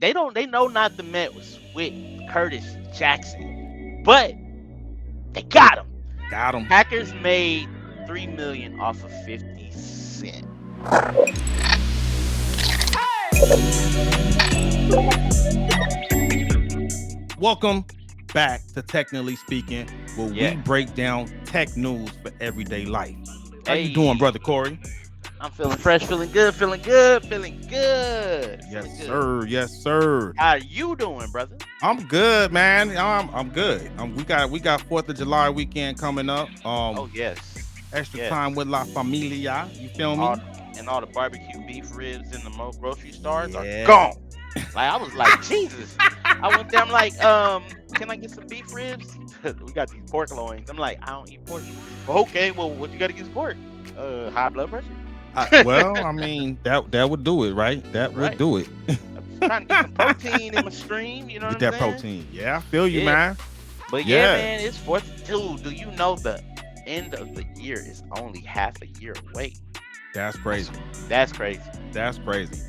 They know not to mess with Curtis Jackson, but they got him. Got him. Hackers made 3 million off of 50 Cent. Welcome back to Technically Speaking, where Yeah. we break down tech news for everyday life. How you Hey. doing, brother Corey? I'm feeling fresh, feeling good, feeling good, feeling good. Yes, Feeling good. sir. Yes, sir. How you doing, brother? I'm good, man. I'm good. We got 4th of July weekend coming up. Oh yes. Extra yes. time with La Familia. You feel me? All the barbecue beef ribs in the grocery stores Yeah. are gone. Like I was like, Jesus. I went there. I'm like, can I get some beef ribs? We got these pork loins. I'm like, I don't eat pork. Well, okay. Well, what you got against pork? High blood pressure. Well, I mean that would do it, right? That would Right. do it. I'm trying to get some protein in my stream. You know Get what I'm that saying? protein. Yeah, I feel you, Yeah. man. But Yeah. man, it's 4th. Dude, do you know the end of the year is only half a year away? That's crazy. That's crazy. That's crazy.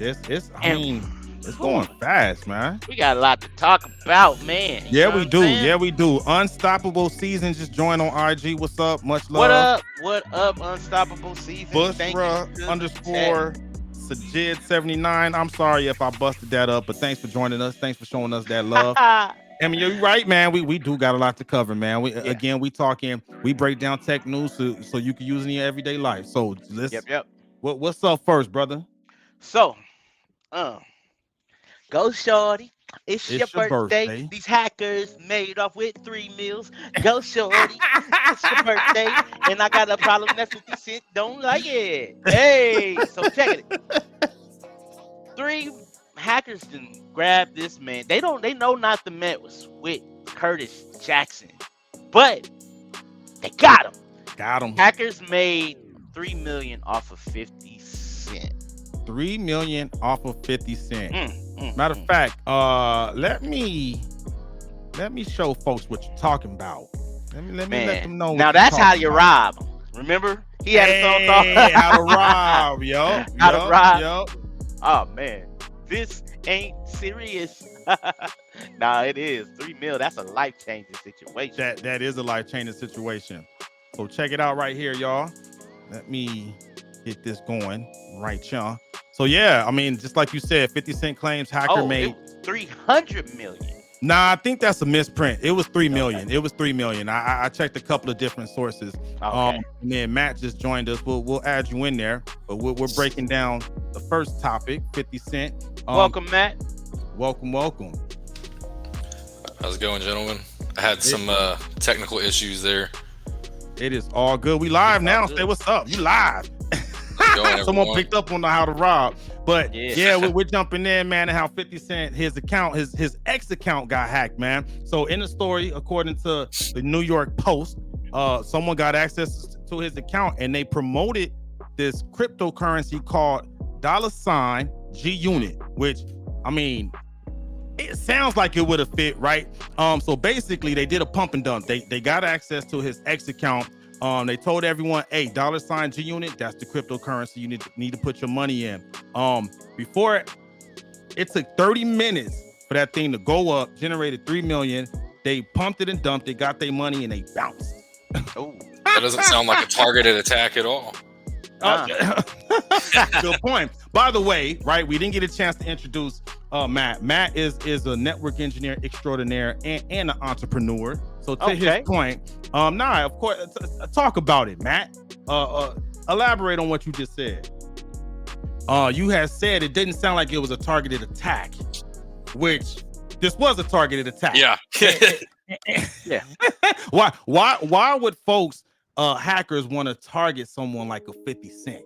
It's Whew, going fast, man. we got a lot to talk about, man. You Yeah, know we what I'm do. saying? Yeah, we do. Unstoppable Season just joined on IG. What's up? Much love. What up? What up, Unstoppable Season? Thank you Bushra to underscore Sajid 79. I'm sorry if I busted that up, but thanks for joining us. Thanks for showing us that love. Chat. I mean, you're right, man. We do got a lot to cover, man. Yeah. We break down tech news so you can use it in your everyday life. So let's Yep. what's up first, brother? So, go shorty. It's your It's your birthday. birthday. These hackers made off with 3 meals. Go shorty. It's your birthday. And I got a problem that 50 Cent don't like it. Hey, so check it. 3 hackers can grab this man. They know not to mess with Curtis Jackson, but they got him. Got him. Hackers made 3 million off of 50 Cent. 3 million off of 50 Cent. Mm. Matter of fact, let me show folks what you're talking about. Let me let them know. Now what that's you're how talking you about. rob him. Remember? He had a song called How to rob, yo. How to rob. Yo. Oh man, this ain't serious. Nah, it is. 3 mil. That's a life-changing situation. That is a life-changing situation. So check it out right here, y'all. Let me get this going right, y'all. So yeah, I mean, just like you said, 50 Cent claims hacker made it was 300 million. Nah, I think that's a misprint. It was 3 million. It was 3 million. I checked a couple of different sources. Okay. And then Matt just joined us. We'll add you in there, but we're breaking down the first topic, 50 Cent. Welcome, Matt. Welcome. How's it going, gentlemen? I had some technical issues there. It is all good. We live now. Say what's up. You live. Going, Someone everyone. picked up on the how to rob. But Yeah. we're jumping in, man, and how 50 Cent, his account, his ex account got hacked, man. So in the story, according to the New York Post, someone got access to his account and they promoted this cryptocurrency called $G Unit, which, I mean, it sounds like it would have fit, right? So basically they did a pump and dump. They got access to his ex account. They told everyone, hey, $G Unit, that's the cryptocurrency you need to put your money in. Before it took 30 minutes for that thing to go up, generated 3 million. They pumped it and dumped it, got their money, and they bounced. Oh, That doesn't sound like a targeted attack at all. Good point. By the way, right, we didn't get a chance to introduce Matt. Matt is a network engineer extraordinaire and an entrepreneur. So to his point, of course, talk about it, Matt. Elaborate on what you just said. You had said it didn't sound like it was a targeted attack, which this was a targeted attack. Yeah. yeah. Why would folks, hackers, want to target someone like a 50 Cent?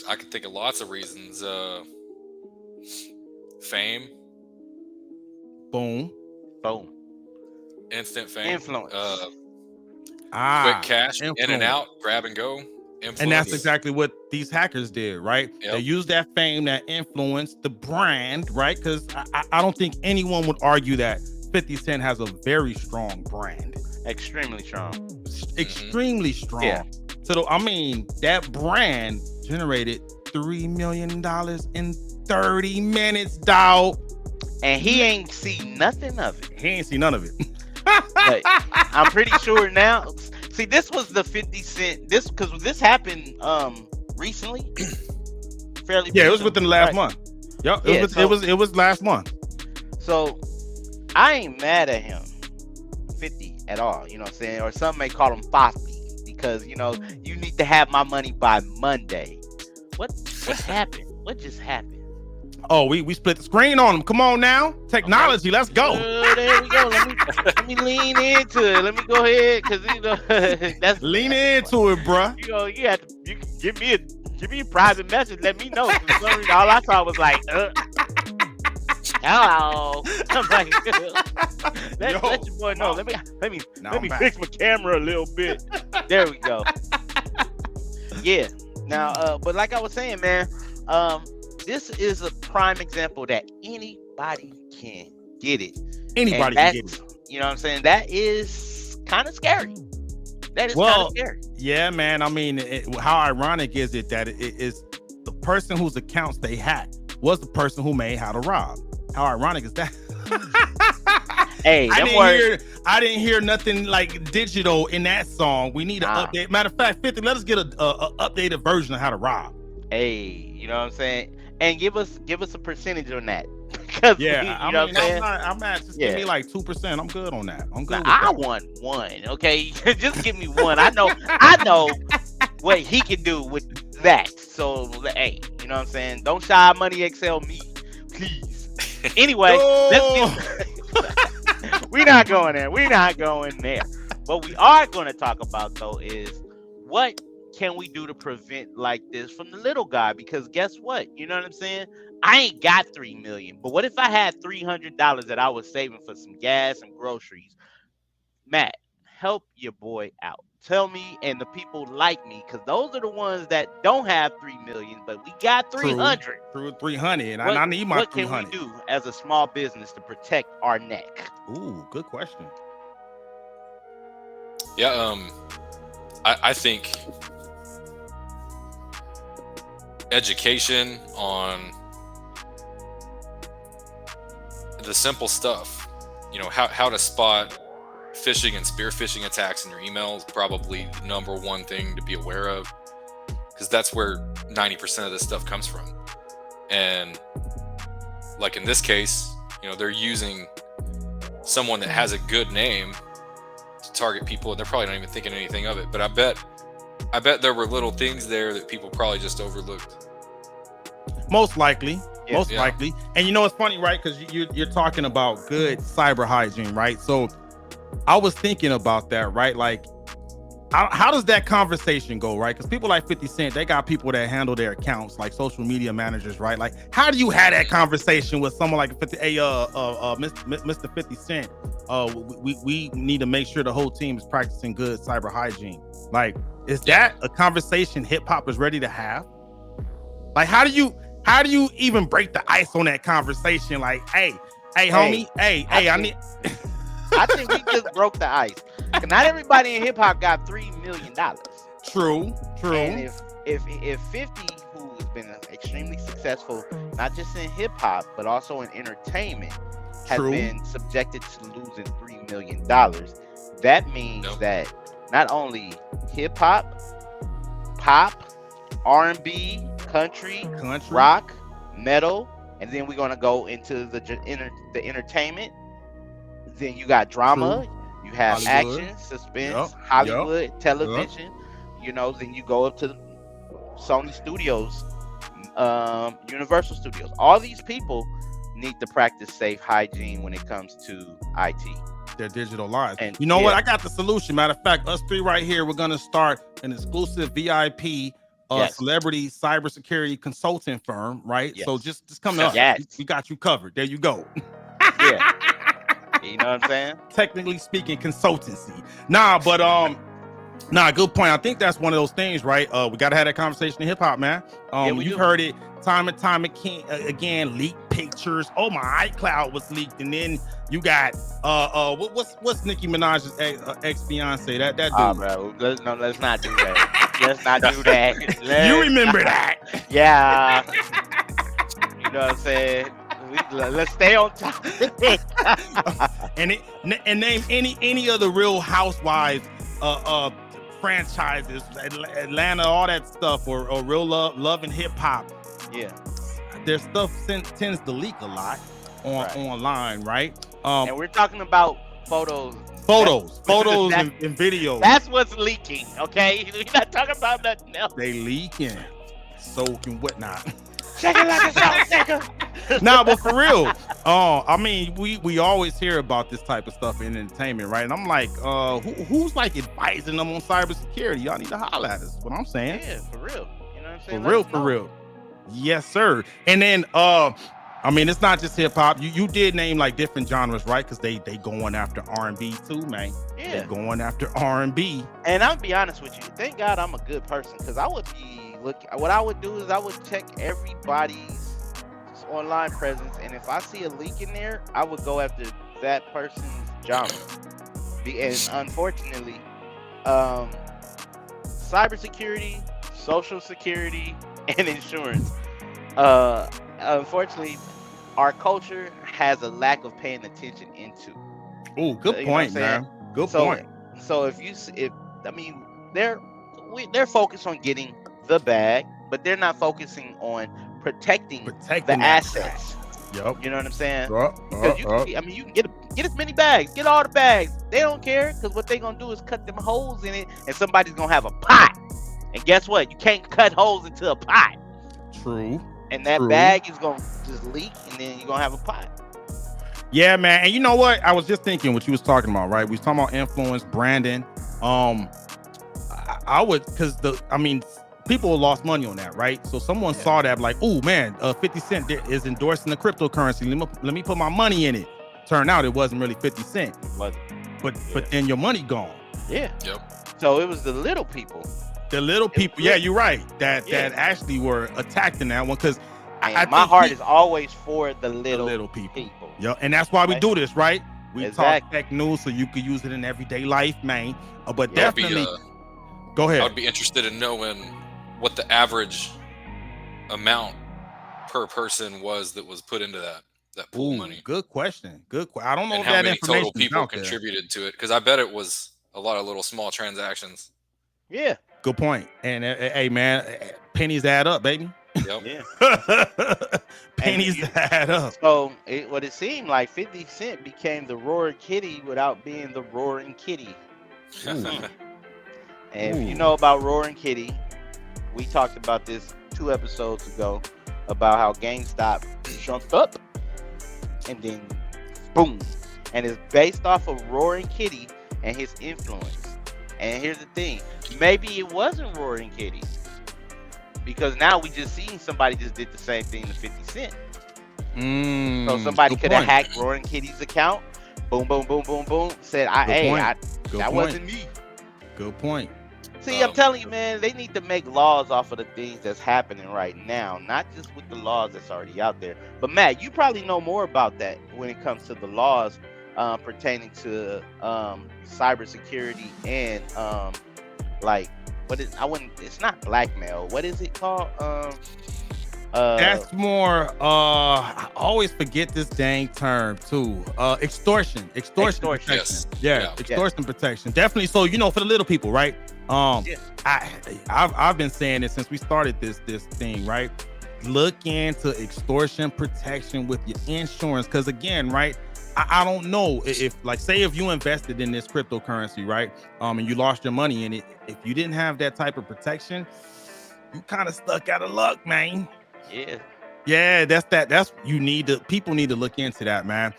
I can think of lots of reasons. Fame, Boom. instant fame, Influence. quick cash, in and influence. out, grab and go. Influence. And that's exactly what these hackers did, right? Yep. They used that fame, that influence, the brand, right? Because I don't think anyone would argue that 50 Cent has a very strong brand. Extremely strong. Extremely strong. Yeah. So, I mean, that brand generated $3 million in 30 minutes, dog. And he ain't seen nothing of it. He ain't seen none of it. But I'm pretty sure now. See, this was the 50 Cent. Because this happened recently, fairly. Yeah, it was recently, within the last right? month. Yep, Yeah, it was last month. So I ain't mad at him, 50 at all. You know what I'm saying? Or some may call him 50 because you need to have my money by Monday. What happened? What just happened? Oh, we split the screen on him. Come on now, technology. Let's go. There we go. Let me lean into it. Let me go ahead, cause that's Lean into it, bruh. you can give me a private message. Let me know. For some reason, all I saw was like, hello. I'm like, let your boy know. Let me fix my camera a little bit. There we go. Yeah. Now, but like I was saying, man, this is a prime example that anybody can get it. Anybody can get it. You know what I'm saying? That is kind of scary. That is kind of scary. Yeah, man. I mean, how ironic is it that it is the person whose accounts they hacked was the person who made How to Rob? How ironic is that? Hey, I didn't hear nothing like digital in that song. We need an update. Matter of fact, 50, let us get a updated version of How to Rob. Hey, you know what I'm saying? And give us a percentage on that. Because I'm at just give me like 2%. I'm good on that. I'm good. I want one. Okay, just give me one. I know what he can do with that. So hey, you know what I'm saying? Don't shy money Excel me, please. Anyway, we're not going there. We're not going there. What we are going to talk about though is what can we do to prevent like this from the little guy? Because guess what? You know what I'm saying? I ain't got $3 million, but what if I had $300 that I was saving for some gas and groceries? Matt, help your boy out. Tell me and the people like me, because those are the ones that don't have $3 million, but we got 300. Through 300, and I need my 300. What can we do as a small business to protect our neck? Ooh, good question. Yeah, I think education on the simple stuff, how to spot phishing and spear phishing attacks in your email is probably the number one thing to be aware of, because that's where 90% of this stuff comes from. And like in this case, they're using someone that has a good name to target people, and they're probably not even thinking anything of it. But I bet there were little things there that people probably just overlooked. Most likely. And it's funny, right? Because you're talking about good cyber hygiene, right? So I was thinking about that, right? Like, how does that conversation go, right? Because people like 50 Cent, they got people that handle their accounts, like social media managers, right? Like, how do you have that conversation with someone like Mr. 50 Cent? We need to make sure the whole team is practicing good cyber hygiene. Like, is that a conversation hip hop is ready to have? Like, how do you even break the ice on that conversation? Like, hey, homie, I need. I think we just broke the ice. Not everybody in hip hop got $3 million. True. And if 50, who has been extremely successful, not just in hip hop but also in entertainment, has been subjected to losing $3 million, that means that not only hip hop, pop, R&B, country, rock, metal, and then we're gonna go into the entertainment. Then you got drama, you have Hollywood. action, suspense, Hollywood, television. Then you go up to Sony Studios, Universal Studios. All these people need to practice safe hygiene when it comes to IT. Their digital lives. And you know what? I got the solution. Matter of fact, us three right here, we're gonna start an exclusive VIP celebrity cybersecurity consulting firm, right? Yes. So just come up. Yes. We got you covered. There you go. Yeah. You know what I'm saying? Technically speaking, consultancy. Good point. I think that's one of those things, right? We gotta have that conversation in hip hop, man. You've heard it time and time again, leaked pictures. Oh, my iCloud was leaked, and then you got what's Nicki Minaj's ex-fiance? That dude. Bro, let's not do that. Let's not do that. You remember that? Yeah. You know what I'm saying? Let's stay on topic. and name any other Real Housewives franchises, Atlanta, all that stuff, or Real Love and Hip Hop. Yeah. Their stuff tends to leak a lot online, right? And we're talking about photos and videos. That's what's leaking, okay? We're not talking about nothing else. They leaking, soaking, whatnot. Check it like a salt shaker. Nah, but for real, I mean, we always hear about this type of stuff in entertainment, right? And I'm like, who's like advising them on cybersecurity? Y'all need to holler at us. Is what I'm saying. Yeah, for real. You know what I'm saying? For real. Yes, sir. And then, I mean, it's not just hip hop. You did name like different genres, right? Because they going after R&B too, man. Yeah, they're going after R&B. And I'll be honest with you. Thank God I'm a good person, because I would be what I would do is I would check everybody's online presence, and if I see a leak in there, I would go after that person's genre. And unfortunately, cybersecurity, social security, and insurance. Unfortunately, our culture has a lack of paying attention into. Oh, good point, man. Good point. So if they're focused on getting the bag, but they're not focusing on protecting the assets. Yep. You know what I'm saying? Because you can get as many bags, get all the bags. They don't care, because what they're gonna do is cut them holes in it, and somebody's gonna have a pot. And guess what? You can't cut holes into a pot. True. And that bag is gonna just leak, and then you're gonna have a pot. Yeah, man. And you know what? I was just thinking what you was talking about, right? We was talking about influence, branding. I would, because people lost money on that, right? So someone saw that, like, oh man, 50 Cent is endorsing the cryptocurrency. Let me put my money in it. Turned out it wasn't really 50 Cent. But then your money gone. Yeah. Yep. So it was the little people. The little people, yeah, you're right. That actually were attacked in that one, because my heart is always for the little people. Yeah, and that's why we do this, right? We talk tech news so you could use it in everyday life, man. But definitely, go ahead. I would be interested in knowing what the average amount per person was that was put into that pool money. Good question. I don't know and if how that many information total people contributed to it, because I bet it was a lot of little small transactions. Yeah. Good point. And hey, man, pennies add up, baby. Yep. Yeah. Pennies add up. So what it seemed like, 50 Cent became the roaring kitty without being the roaring kitty. And if you know about roaring kitty, we talked about this 2 episodes ago about how GameStop shrunk up and then boom. And it's based off of Roaring Kitty and his influence. And here's the thing, maybe it wasn't Roaring Kitty, because now we just seen somebody just did the same thing to 50 Cent. So somebody could have hacked Roaring Kitty's account, boom, boom, boom, boom, boom, said, that wasn't me. Good point. See, I'm telling you, man, they need to make laws off of the things that's happening right now, not just with the laws that's already out there. But Matt, you probably know more about that when it comes to the laws pertaining to cybersecurity and it's not blackmail. What is it called? That's more I always forget this dang term too. Extortion protection. Yes. Yeah, extortion protection. Definitely. So, for the little people, right? I've been saying it since we started this thing, right? Look into extortion protection with your insurance, because again, right, I don't know if, like, say if you invested in this cryptocurrency, right, and you lost your money in it, if you didn't have that type of protection, you kind of stuck out of luck, man. Yeah, that's people need to look into that, man.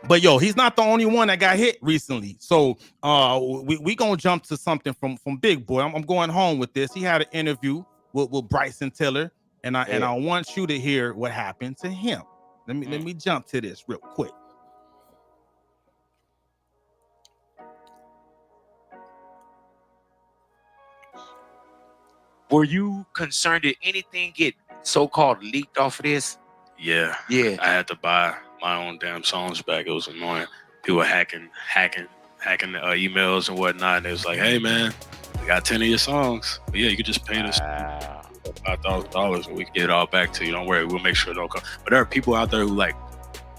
But yo, he's not the only one that got hit recently. So we gonna jump to something from Big Boy. I'm going home with this. He had an interview with Bryson Tiller, and I want you to hear what happened to him. Let me jump to this real quick. Were you concerned that anything get so-called leaked off of this? Yeah. I had to buy my own damn songs back. It was annoying. People hacking the emails and whatnot. And it was like, hey man, we got 10 of your songs. But yeah, you could just pay this. $5,000 and we can get it all back to you. Don't worry, we'll make sure it don't come. But there are people out there who like,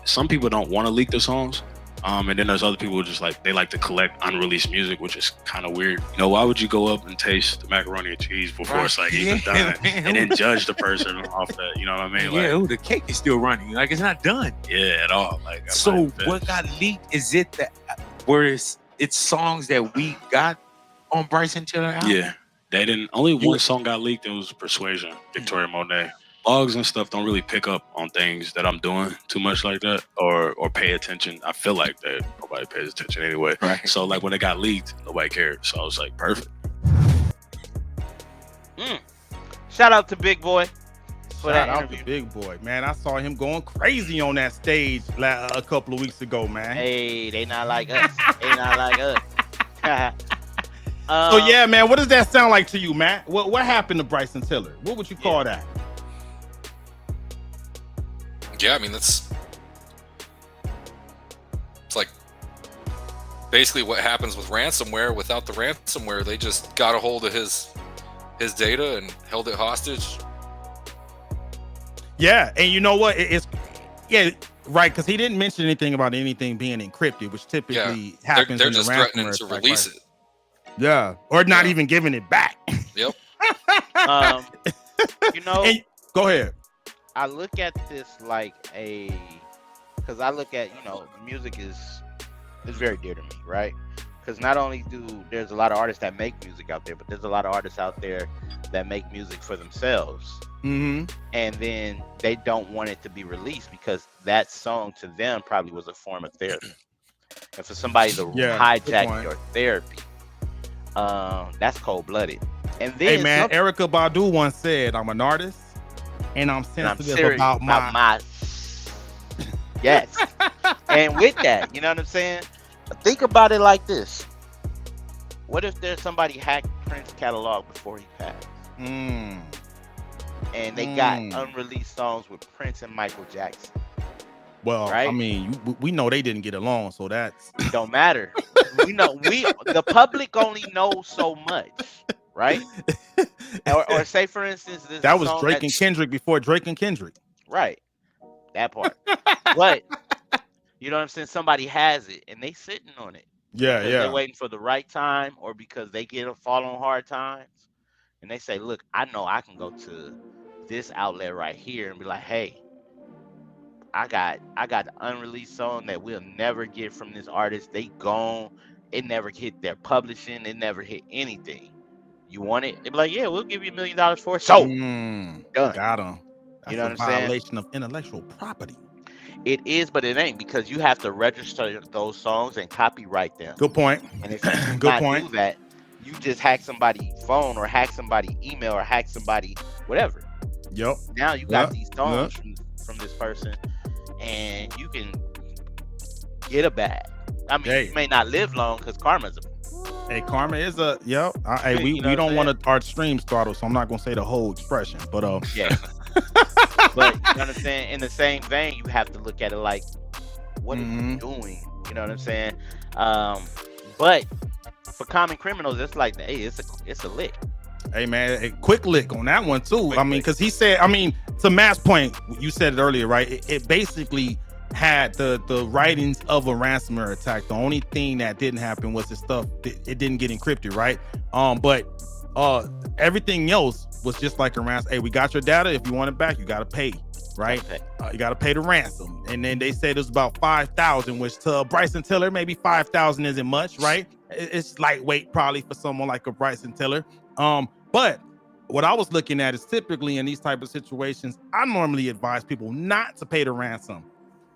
some people don't want to leak the songs. And then there's other people who just like, they like to collect unreleased music, which is kind of weird. You know, why would you go up and taste the macaroni and cheese before it's like even done, and then judge the person off that? You know what I mean? Like, Yeah, the cake is still running. Like, it's not done. yeah, at all. Like, So what got leaked? Is it that where it's songs that we got on Bryson Tiller album? Yeah, they didn't. Only one song got leaked. It was Persuasion, Victoria Monet. Blogs and stuff don't really pick up on things that I'm doing too much like that, or pay attention. I feel like that nobody pays attention anyway. Right. So like when it got leaked, nobody cared. So I was like, perfect. Shout out to Big Boy for Shout that out interview. to Big Boy, man. I saw him going crazy on that stage a couple of weeks ago, man. Hey, they not like us. They not like us. So yeah, man, what does that sound like to you, Matt? What happened to Bryson Tiller? What would you call that? Yeah, I mean it's like basically what happens with ransomware. Without the ransomware, they just got a hold of his data and held it hostage. Yeah, and you know what? It's right, because he didn't mention anything about anything being encrypted, which typically happens. They're in just the threatening ransomware to attack, release right? it. Yeah, or not Yeah. even giving it back. Yep. You know, And- go ahead. I look at this like because I look at, music is very dear to me, right? Because not only there's a lot of artists that make music out there, but there's a lot of artists out there that make music for themselves. Mm-hmm. And then they don't want it to be released because that song to them probably was a form of therapy. And for somebody to Yeah, good hijack point. your therapy, that's cold-blooded. And then Hey man, Erykah Badu once said, "I'm an artist, and I'm and I'm sensitive serious about my." yes. And with that, you know what I'm saying? Think about it like this. What if there's somebody hacked Prince's catalog before he passed? Mm. And they got unreleased songs with Prince and Michael Jackson. Well, Right? I mean, we know they didn't get along, so that's It don't matter. The public only knows so much, right? Or say for instance, this that was song Drake and Kendrick before Drake and Kendrick. right. That part. But you know what I'm saying? Somebody has it and they sitting on it. Yeah, Because yeah. they're waiting for the right time, or because they fall on hard times, and they say, "Look, I know I can go to this outlet right here and be like, hey, I got the unreleased song that we'll never get from this artist. They gone. It never hit their publishing. It never hit anything. You want it?" They be like, "Yeah, we'll give you $1 million for it." So Mm, done. got him. That's You know a what I'm saying? violation of intellectual property. It is, but it ain't, because you have to register those songs and copyright them. Good point. And if you do Good not point. do that, you just hack somebody's phone or hack somebody's email or hack somebody whatever. Yep. Now you got Yep, these songs from this person, and you can get a bag. I mean, Hey. you may not live long because karma's Hey, karma is a yep. Hey, we You know what don't I'm want our streams throttle, so I'm not gonna say the whole expression. But yeah. But you know what I'm saying? In the same vein, you have to look at it like, what are you doing? You know what I'm saying? But for common criminals, it's like, hey, it's a lick. hey man, a quick lick on that one too. Quick I mean, lick. because he said, I mean, to Matt's point, you said it earlier, right? It basically had the writings of a ransomware attack. The only thing that didn't happen was the stuff it didn't get encrypted, right? But everything else was just like a ransom. Hey, we got your data. If you want it back, you got to pay, right? Okay. You got to pay the ransom. And then they said it was about 5,000, which to Bryson Tiller, maybe 5,000 isn't much, right? It's lightweight probably for someone like a Bryson Tiller. But what I was looking at is typically in these type of situations, I normally advise people not to pay the ransom.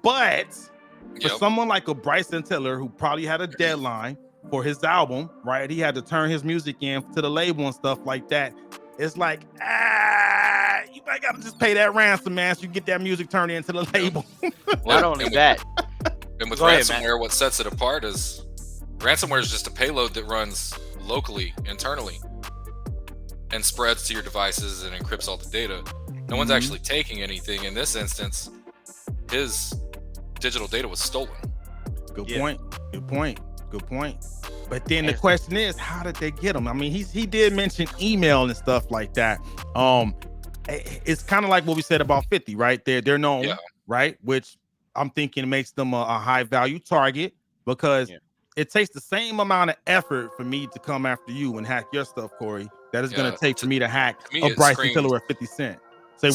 But for Yep. someone like a Bryson Tiller, who probably had a deadline for his album, right? He had to turn his music in to the label and stuff like that. It's like, you might gotta just pay that ransom, man, so you get that music turned into the label. Not only that, And with Go ahead, Matt. ransomware, what sets it apart is ransomware is just a payload that runs locally, internally, and spreads to your devices and encrypts all the data. No one's actually taking anything. In this instance, his digital data was stolen. Good Yeah. point. Good point. Good point. But then the And- question is, how did they get him? I mean, he did mention email and stuff like that. it's kind of like what we said about 50, right? They're known, Yeah. right? Which I'm thinking makes them a high value target because it takes the same amount of effort for me to come after you and hack your stuff, Corey, that is going to take for me to hack me, a it Bryson screams Tiller or 50 Cent. Say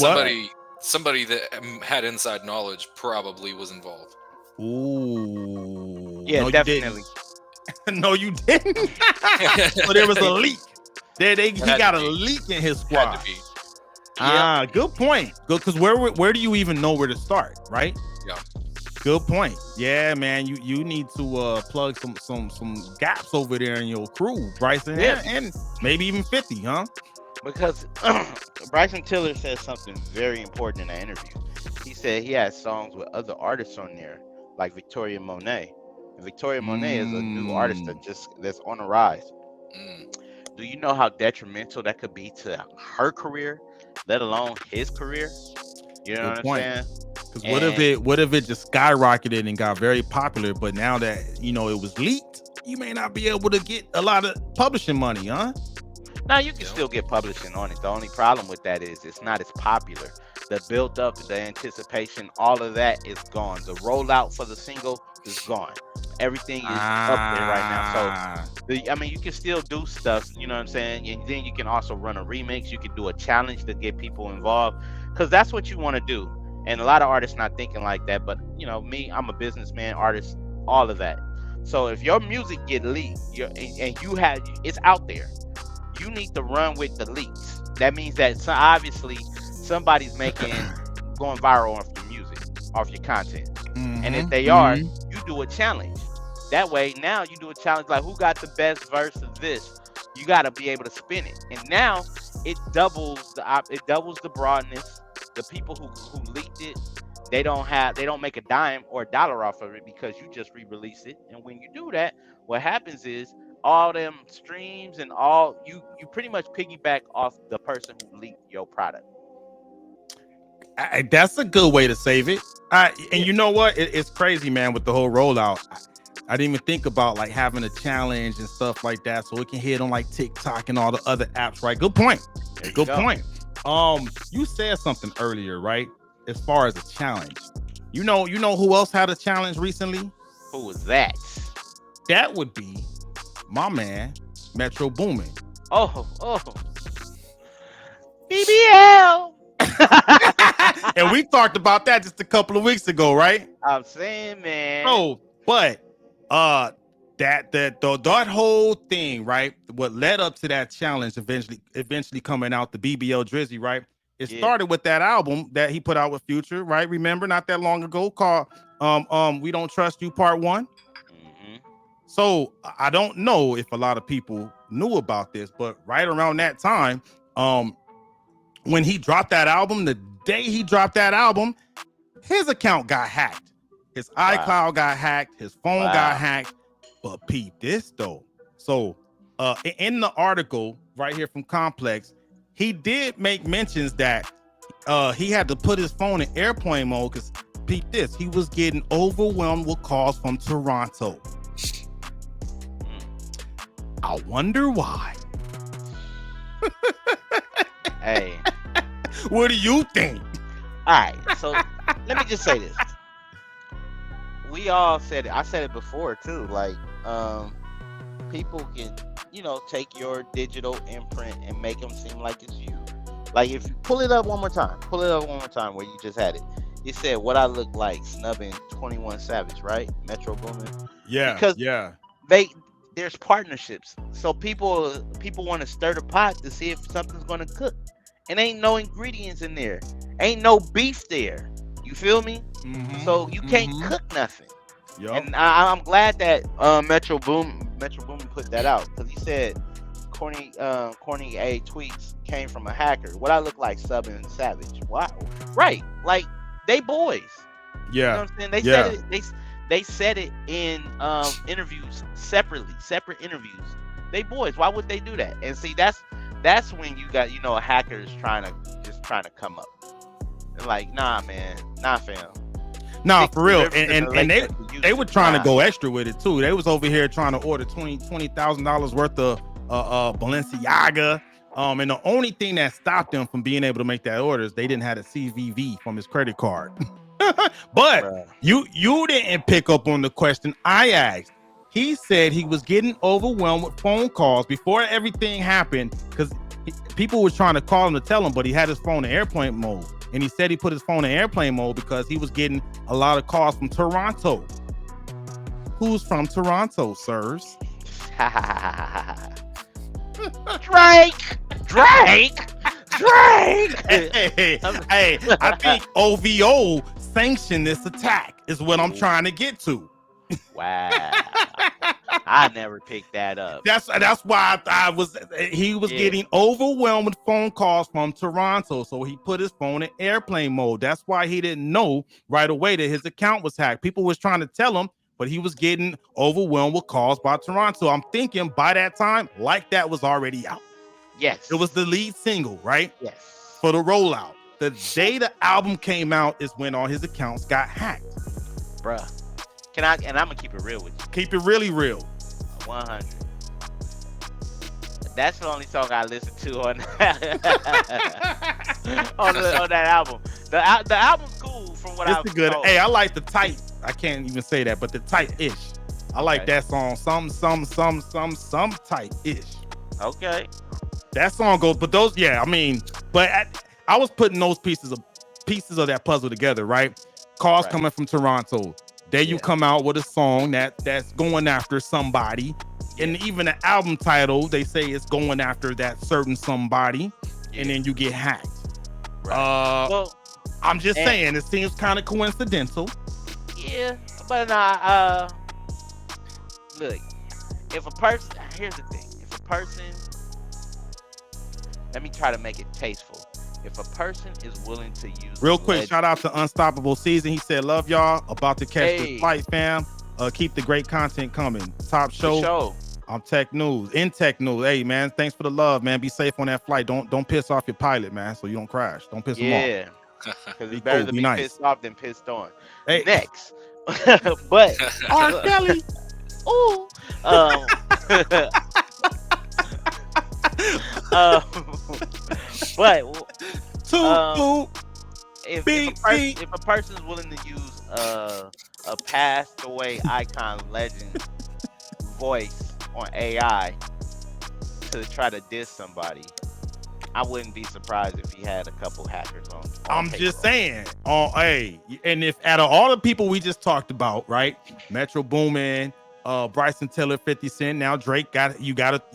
somebody that had inside knowledge probably was involved. Ooh. Yeah, no, definitely. You didn't. No, you didn't. So there was a leak. He got a leak in his squad. Had to be. Ah, good point. Good, because where do you even know where to start, right? Yeah. Good point. Yeah, man. You need to plug some gaps over there in your crew, Bryson. Yeah. And maybe even 50, huh? Because Bryson Tiller said something very important in that interview. He said he had songs with other artists on there, like Victoria Monet. And Victoria Monet is a new artist that's on the rise. Do you know how detrimental that could be to her career, let alone his career? You know what I'm saying? Because what if it just skyrocketed and got very popular, but now that it was leaked, you may not be able to get a lot of publishing money, huh? Now you can still get publishing on it. The only problem with that is it's not as popular. The build up, the anticipation, all of that is gone. The rollout for the single is gone. Everything is up there right now. So you can still do stuff, you know what I'm saying? And then you can also run a remix. You can do a challenge to get people involved, because that's what you want to do. And a lot of artists not thinking like that. But me, I'm a businessman, artist, all of that. So if your music get leaked, it's out there, you need to run with the leaks. That means that obviously somebody's going viral off your music, off your content. And if they are, you do a challenge. That way, now you do a challenge like who got the best verse of this. You got to be able to spin it, and now it doubles the broadness. The people who leaked it, they don't make a dime or a dollar off of it because you just re-release it. And when you do that, what happens is all them streams and all you pretty much piggyback off the person who leaked your product. That's a good way to save it. And you know what? It's crazy, man, with the whole rollout. I didn't even think about like having a challenge and stuff like that, so it can hit on like TikTok and all the other apps, right? Good point. Good point. You said something earlier, right? As far as a challenge, you know who else had a challenge recently? Who was that? That would be my man, Metro Boomin. Oh, BBL. And we talked about that just a couple of weeks ago, right? I'm saying, man. Oh, but that whole thing, right? What led up to that challenge eventually coming out, the BBL Drizzy, right? It started with that album that he put out with Future, right? Remember, not that long ago, called We Don't Trust You Part 1. So I don't know if a lot of people knew about this, but right around that time, when he dropped that album, the day he dropped that album, his account got hacked. His iCloud got hacked. His phone got hacked. But peep this though. So in the article right here from Complex, he did make mentions that he had to put his phone in airplane mode because peep this, he was getting overwhelmed with calls from Toronto. I wonder why. Hey. What do you think? All right, so let me just say this. We all said it. I said it before too. Like, people can, take your digital imprint and make them seem like it's you. Like, if you pull it up one more time where you just had it. It said what I look like snubbing 21 Savage, right? Metro Boomin. Yeah. Because there's partnerships. So people want to stir the pot to see if something's gonna cook. And ain't no ingredients in there. Ain't no beef there. You feel me? So you can't cook nothing. Yep. And I'm glad that Metro Boomin put that out, because he said corny A tweets came from a hacker. What I look like subbing Savage. Wow. Right. Like, they boys. Yeah. You know what I'm saying? They said it. They said it in interviews separate interviews. They boys. Why would they do that? And see, that's when you got, a hacker is trying to come up. And like, nah, man, nah, fam. Nah, for real. And they were trying to go extra with it too. They was over here trying to order $20,000 worth of Balenciaga And the only thing that stopped them from being able to make that order is they didn't have a CVV from his credit card. But Bruh. you didn't pick up on the question I asked. He said he was getting overwhelmed with phone calls before everything happened because people were trying to call him to tell him, but he had his phone in airplane mode. And he said he put his phone in airplane mode because he was getting a lot of calls from Toronto. Who's from Toronto, sirs? Drake. Hey, I think OVO sanctioned this attack is what I'm trying to get to. Wow. I never picked that up. That's why he was getting overwhelmed with phone calls from Toronto. So he put his phone in airplane mode. That's why he didn't know right away that his account was hacked. People was trying to tell him, but he was getting overwhelmed with calls by Toronto. I'm thinking by that time, Like That was already out. Yes. It was the lead single, right? Yes. For the rollout. The day the album came out is when all his accounts got hacked. Bruh. And I'm gonna keep it real with you. Keep it really real. 100. That's the only song I listened to on on that album. The album's cool from what I've good. told. Hey, I like the tight. I can't even say that, but the tight-ish. I like that song. Some tight-ish. Okay. That song goes, but those, yeah, I mean, but I was putting those pieces of that puzzle together, right? Calls coming from Toronto. There you come out with a song that's going after somebody. And even the album title, they say it's going after that certain somebody, and then you get hacked. Right. Well, I'm just saying, it seems kind of coincidental. Yeah, but look, if a person, here's the thing, if a person, let me try to make it tasteful. If a person is willing to use real quick, shout out to Unstoppable Season. He said, love y'all, about to catch this flight, fam. Keep the great content coming. Top show. I'm Tech News. In Tech News. Hey man, thanks for the love, man. Be safe on that flight. Don't piss off your pilot, man, so you don't crash. Don't piss him off. Yeah. Because it's better to be nice. pissed off than pissed on. Hey. Next. But R. Kelly. Ooh. But if a person's willing to use a passed away icon legend voice on AI to try to diss somebody, I wouldn't be surprised if he had a couple hackers on. I'm just saying. Hey, and if out of all the people we just talked about, right? Metro Boomin, Bryson Tiller, 50 Cent. Now Drake you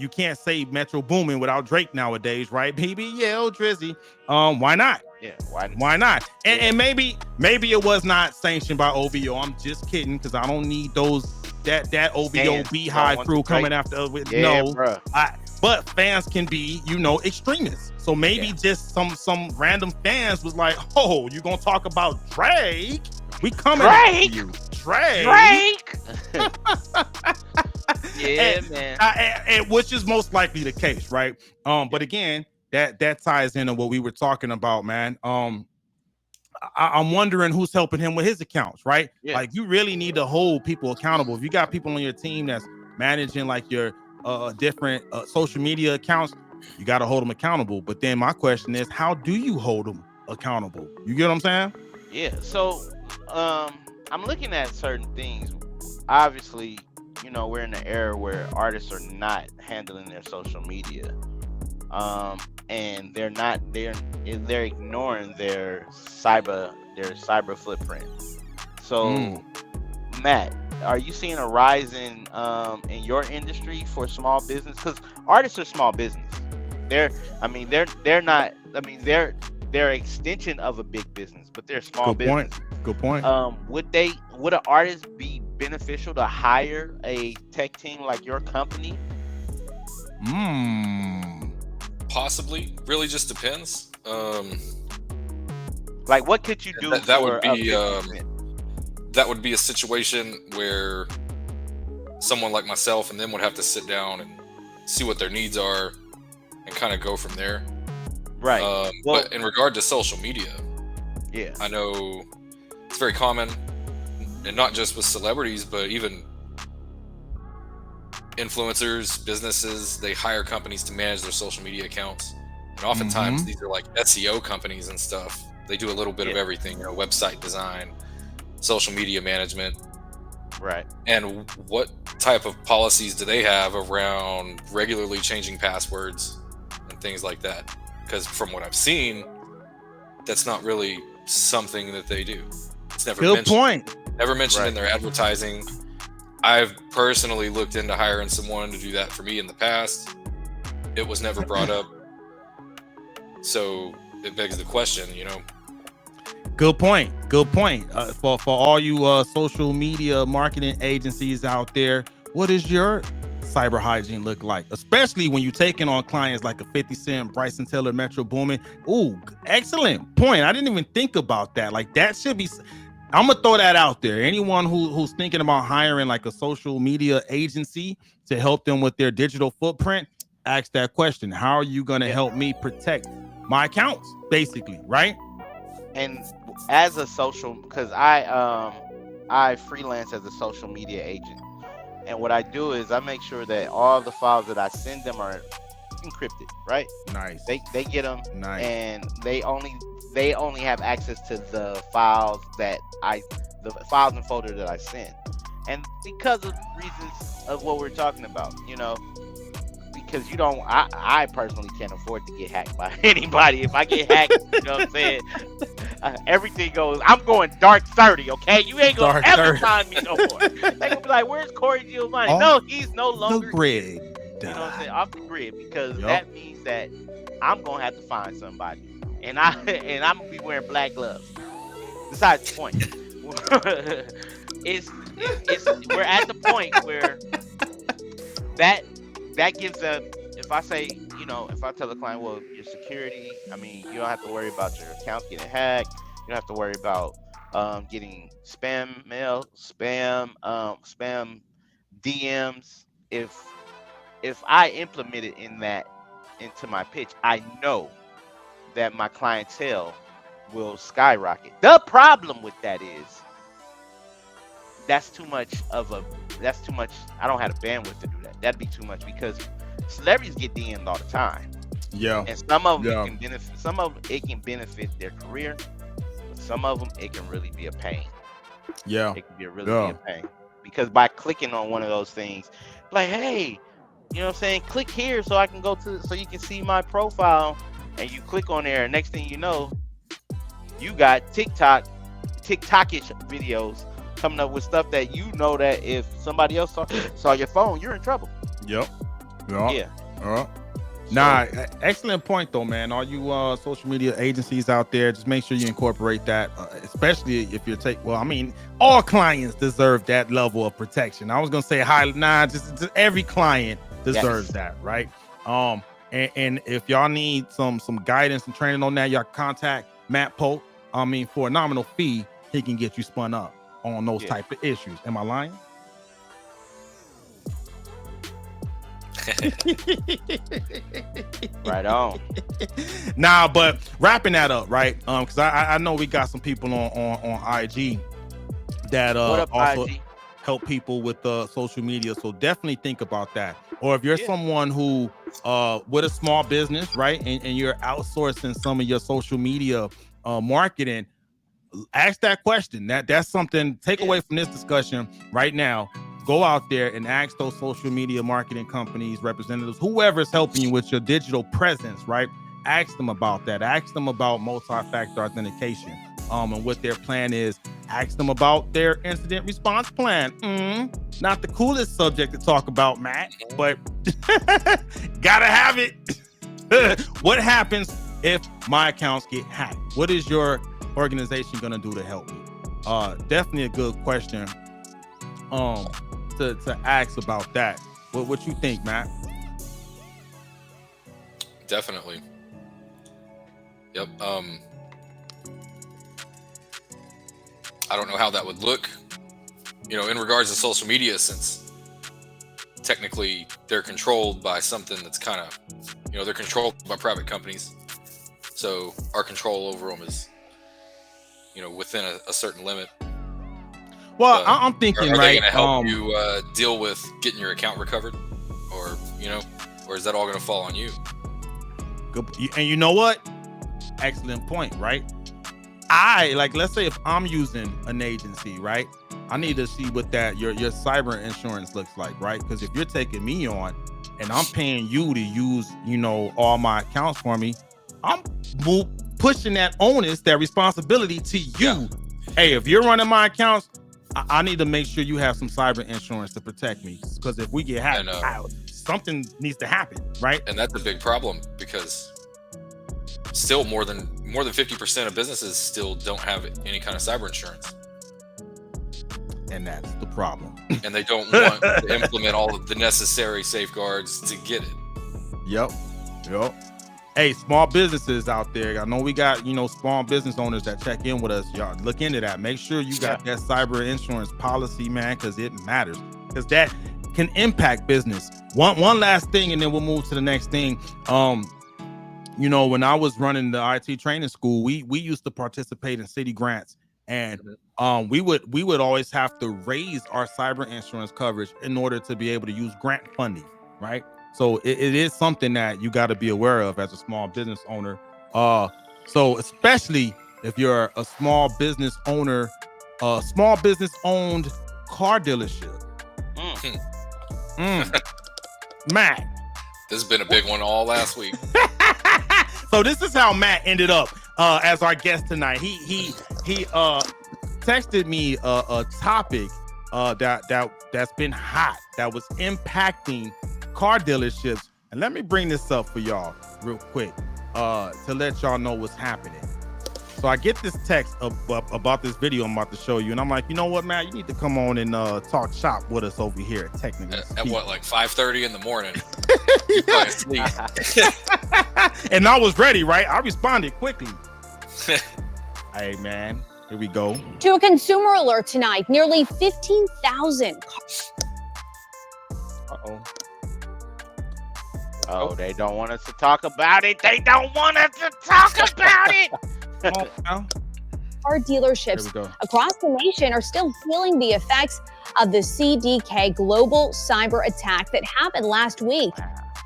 can't say Metro Boomin without Drake nowadays, right? BBL Drizzy. Why not? Yeah, why not? And maybe it was not sanctioned by OVO. I'm just kidding because I don't need that OVO Beehive crew coming after. But fans can be, extremists. So maybe just some random fans was like, oh, you gonna talk about Drake? We coming after you. Drake. Yeah, man. And which is most likely the case, right? But again, that ties into what we were talking about, man. I'm wondering who's helping him with his accounts, right? Yeah. Like you really need to hold people accountable. If you got people on your team that's managing like your different social media accounts, you got to hold them accountable. But then my question is, how do you hold them accountable? You get what I'm saying? Yeah. So I'm looking at certain things. Obviously, we're in an era where artists are not handling their social media. And they're ignoring their cyber footprint. So Matt, are you seeing a rise in your industry for small business? Because artists are small business. They're extension of a big business, but they're small business. Good point. Would an artist be beneficial to hire a tech team like your company? Possibly. Really just depends. Like what could you do? That would be a situation where someone like myself and them would have to sit down and see what their needs are and kind of go from there. Right. But in regard to social media, yeah, I know it's very common, and not just with celebrities, but even influencers, businesses, they hire companies to manage their social media accounts. And oftentimes these are like SEO companies and stuff. They do a little bit of everything, you know, website design, social media management. Right. And what type of policies do they have around regularly changing passwords and things like that? Because from what I've seen, that's not really something that they do. It's never Good mentioned. point. Never mentioned in Right. their advertising. I've personally looked into hiring someone to do that for me in the past. It was never brought up. So it begs the question, you know. Good point. Good point. For all you social media marketing agencies out there, what does your cyber hygiene look like? Especially when you're taking on clients like a 50 Cent, Bryson Tiller, Metro Boomin. Ooh, excellent point. I didn't even think about that. Like that should be. I'm gonna throw that out there. Anyone who's thinking about hiring like a social media agency to help them with their digital footprint, ask that question. How are you gonna help me protect my accounts? Basically, right? And as a social, because I freelance as a social media agent, and what I do is I make sure that all the files that I send them are encrypted, right? Nice. They get them, Nice. and they only have access to the files that the files and folder that I send, and because of reasons of what we're talking about, you know. Because I personally can't afford to get hacked by anybody. If I get hacked, you know what I'm saying? Everything goes, I'm going dark 30, okay? You ain't gonna Dark ever 30. find me no more. They gonna be like, where's Corey Giovanni? Off No, he's no The longer grid. You know what I'm saying? Off the grid, because Yup. that means that I'm gonna have to find somebody. And I'm gonna be wearing black gloves. Besides the point. it's we're at the point where that gives them, if I say, you know, if I tell the client, well, your security, I mean, you don't have to worry about your account getting hacked. You don't have to worry about getting spam mail, spam DMs. If I implement it into my pitch, I know that my clientele will skyrocket. The problem with that is that's too much. I don't have the bandwidth to do that. That'd be too much, because celebrities get DM'd all the time, Yeah. and some of them Yeah. can benefit. Some of them it can benefit their career, but some of them it can really be a pain. Yeah. It can be a pain, because by clicking on one of those things, like, hey, you know what I'm saying? Click here so I can so you can see my profile, and you click on there, and next thing you know, you got TikTokish videos coming up with stuff that you know that if somebody else saw your phone, you're in trouble. Yep. Yeah. Nah, excellent point though, man. All you social media agencies out there, just make sure you incorporate that, especially if you're all clients deserve that level of protection. I was gonna say just every client deserves that, right? And if y'all need some guidance and training on that, y'all contact Matt Pope. For a nominal fee, he can get you spun up on those type of issues. Am I lying? Right on. Nah, but wrapping that up, right? Because I know we got some people on IG that What up, also IG? help people with social media. So definitely think about that. Or if you're someone who with a small business, right, and you're outsourcing some of your social media marketing, ask that question. That's something. Take away from this discussion right now. Go out there and ask those social media marketing companies, representatives, whoever's helping you with your digital presence, right? Ask them about that. Ask them about multi-factor authentication, and what their plan is. Ask them about their incident response plan. Not the coolest subject to talk about, Matt, but gotta have it. What happens if my accounts get hacked? What is your organization gonna do to help me? Definitely a good question to ask about that. What you think, Matt? Definitely. Yep. I don't know how that would look, in regards to social media, since technically they're controlled by something that's kind of, they're controlled by private companies. So our control over them is, within a certain limit. Well, I'm thinking, are right? they going to help you deal with getting your account recovered? You know, or is that all going to fall on you? Good. And you know what? Excellent point, right? Let's say if I'm using an agency, right? I need to see what your cyber insurance looks like, right? Because if you're taking me on and I'm paying you to use, all my accounts for me, I'm pushing that onus, that responsibility to you. Yeah. Hey, if you're running my accounts, I need to make sure you have some cyber insurance to protect me. Because if we get hacked, something needs to happen, right? And that's a big problem because still more than 50% of businesses still don't have any kind of cyber insurance. And that's the problem. And they don't want to implement all of the necessary safeguards to get it. Yep. Hey, small businesses out there. I know we got, small business owners that check in with us. Y'all look into that. Make sure you got that cyber insurance policy, man, because it matters. Because that can impact business. One last thing, and then we'll move to the next thing. When I was running the IT training school, we used to participate in city grants, and we would always have to raise our cyber insurance coverage in order to be able to use grant funding, right? So it is something that you got to be aware of as a small business owner. So especially if you're a small business owner, small business owned car dealership. Matt, this has been a big one all last week. So this is how Matt ended up as our guest tonight. He texted me a topic that's been hot, that was impacting car dealerships. And let me bring this up for y'all real quick to let y'all know what's happening. So I get this text about this video I'm about to show you, and I'm like, you know what, Matt, you need to come on and talk shop with us over here at Technical. At what, like 5:30 in the morning? You probably sleep. And I was ready, right? I responded quickly. Hey, man, here we go. To a consumer alert tonight, nearly 15,000. Oh, they don't want us to talk about it. They don't want us to talk about it. Car dealerships across the nation are still feeling the effects of the CDK global cyber attack that happened last week.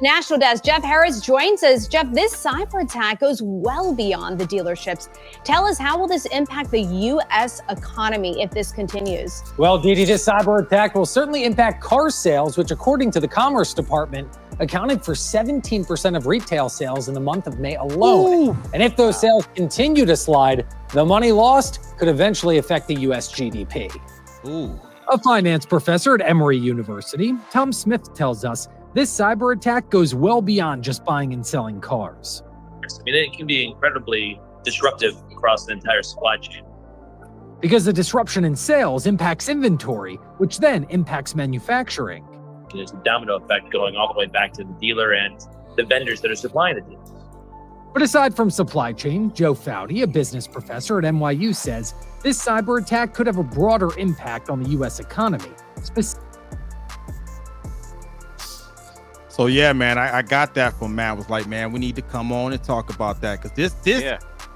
National Desk Jeff Harris joins us. Jeff, this cyber attack goes well beyond the dealerships. Tell us, how will this impact the U.S. economy if this continues? Well, Didi, this cyber attack will certainly impact car sales, which, according to the Commerce Department, accounted for 17% of retail sales in the month of May alone. Ooh. And if those sales continue to slide, the money lost could eventually affect the U.S. GDP. Ooh. A finance professor at Emory University, Tom Smith, tells us this cyber attack goes well beyond just buying and selling cars. I mean, it can be incredibly disruptive across the entire supply chain. Because the disruption in sales impacts inventory, which then impacts manufacturing. There's a domino effect going all the way back to the dealer and the vendors that are supplying the dealers. But aside from supply chain, Joe Foudy, a business professor at NYU, says this cyber attack could have a broader impact on the U.S. economy. So yeah, man, I got that from Matt. Was like, man, we need to come on and talk about that, because this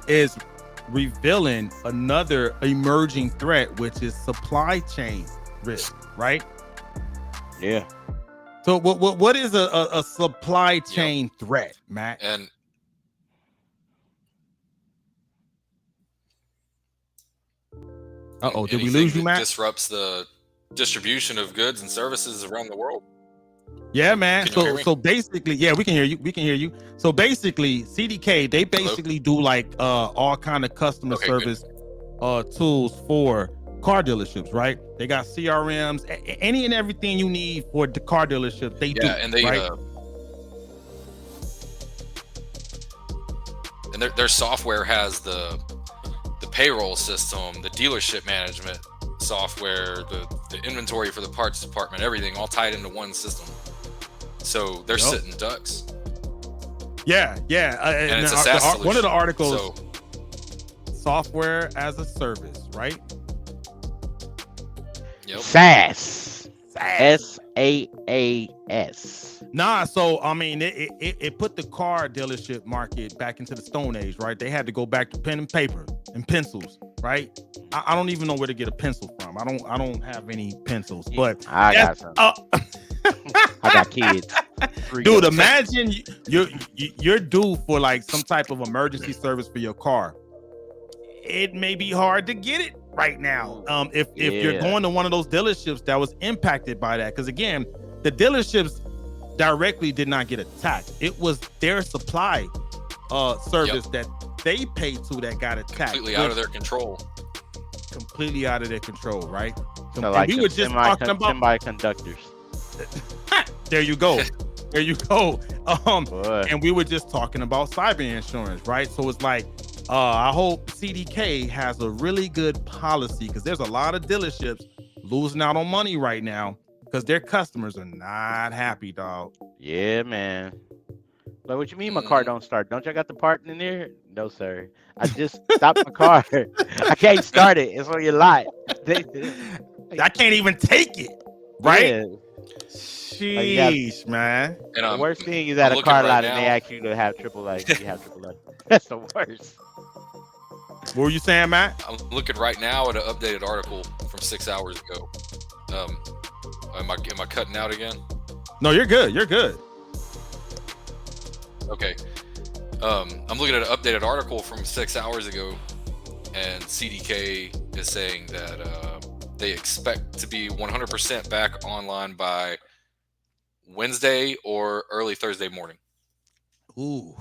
is revealing another emerging threat, which is supply chain risk, right? Yeah. So what is a supply chain threat, Matt? And did we lose you, Matt? Disrupts the distribution of goods and services around the world. Yeah, man. So basically, yeah, we can hear you. We can hear you. So basically, CDK, they basically do like all kind of customer service tools for car dealerships, right? They got CRMs, any and everything you need for the car dealership. They do. Yeah, and they right? And their software has the payroll system, the dealership management software, the inventory for the parts department, everything all tied into one system. So they're sitting ducks. Yeah. And it's a SaaS solution. One of the articles, software as a service, right? Yep. SaaS. SaaS. Nah, so I mean, it put the car dealership market back into the Stone Age, right? They had to go back to pen and paper and pencils, right? I don't even know where to get a pencil from. I don't have any pencils, but I got some. I got kids. Dude, imagine you're due for like some type of emergency service for your car. It may be hard to get it right now. If you're going to one of those dealerships that was impacted by that, because again, the dealerships directly did not get attacked. It was their supply service that they paid to that got attacked. Completely out of their control. Completely out of their control, right? So like we were just talking about semiconductors. There you go. There you go. And we were just talking about cyber insurance, right? So it's like, I hope CDK has a really good policy, because there's a lot of dealerships losing out on money right now because their customers are not happy, dog. Yeah, man. But what you mean my car don't start? Don't y'all got the part in there? No, sir. I just stopped my car. I can't start it. It's on your lot. I can't even take it, right? Yeah. Sheesh, man. And the worst thing is at a car lot and they ask you to have AAA. You have AAA. That's the worst. What were you saying, Matt? I'm looking right now at an updated article from 6 hours ago. Am I cutting out again? No, you're good. You're good. Okay. I'm looking at an updated article from 6 hours ago, and CDK is saying that they expect to be 100% back online by Wednesday or early Thursday morning. Ooh,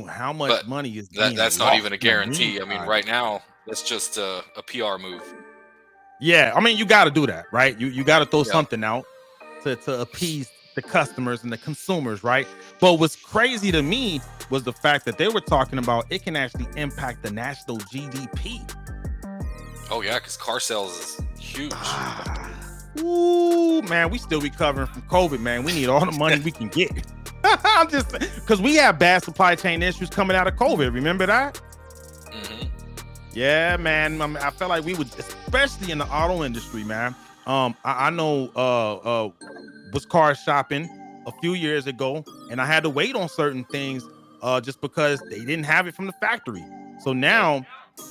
how much money is that? That's not even a guarantee. I mean, right now, that's just a PR move. Yeah, I mean, you got to do that, right? You got to throw something out to appease the customers and the consumers, right? But what's crazy to me was the fact that they were talking about it can actually impact the national GDP. Oh yeah, because car sales is huge. Ooh, man, we still recovering from COVID, man. We need all the money we can get. I'm just because we have bad supply chain issues coming out of COVID. Remember that? Mm-hmm. Yeah, man. I felt like we would, especially in the auto industry, man. I know was car shopping a few years ago, and I had to wait on certain things just because they didn't have it from the factory. So now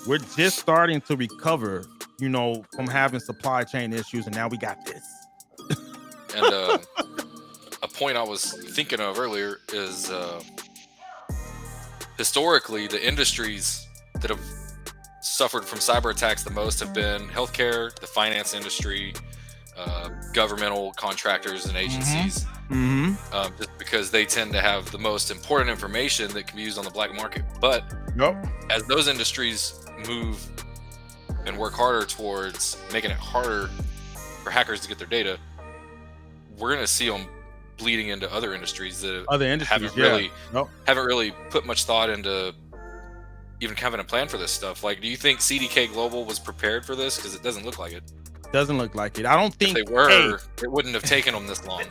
we're just starting to recover, you know, from having supply chain issues, and now we got this. And a point I was thinking of earlier is historically the industries that have suffered from cyber attacks the most have been healthcare, the finance industry, governmental contractors and agencies, just because they tend to have the most important information that can be used on the black market. But as those industries move and work harder towards making it harder for hackers to get their data, we're going to see them bleeding into other industries that haven't really put much thought into even having a plan for this stuff. Like, do you think CDK Global was prepared for this? Because it doesn't look like it. Doesn't look like it. I don't think if they were. It wouldn't have taken them this long.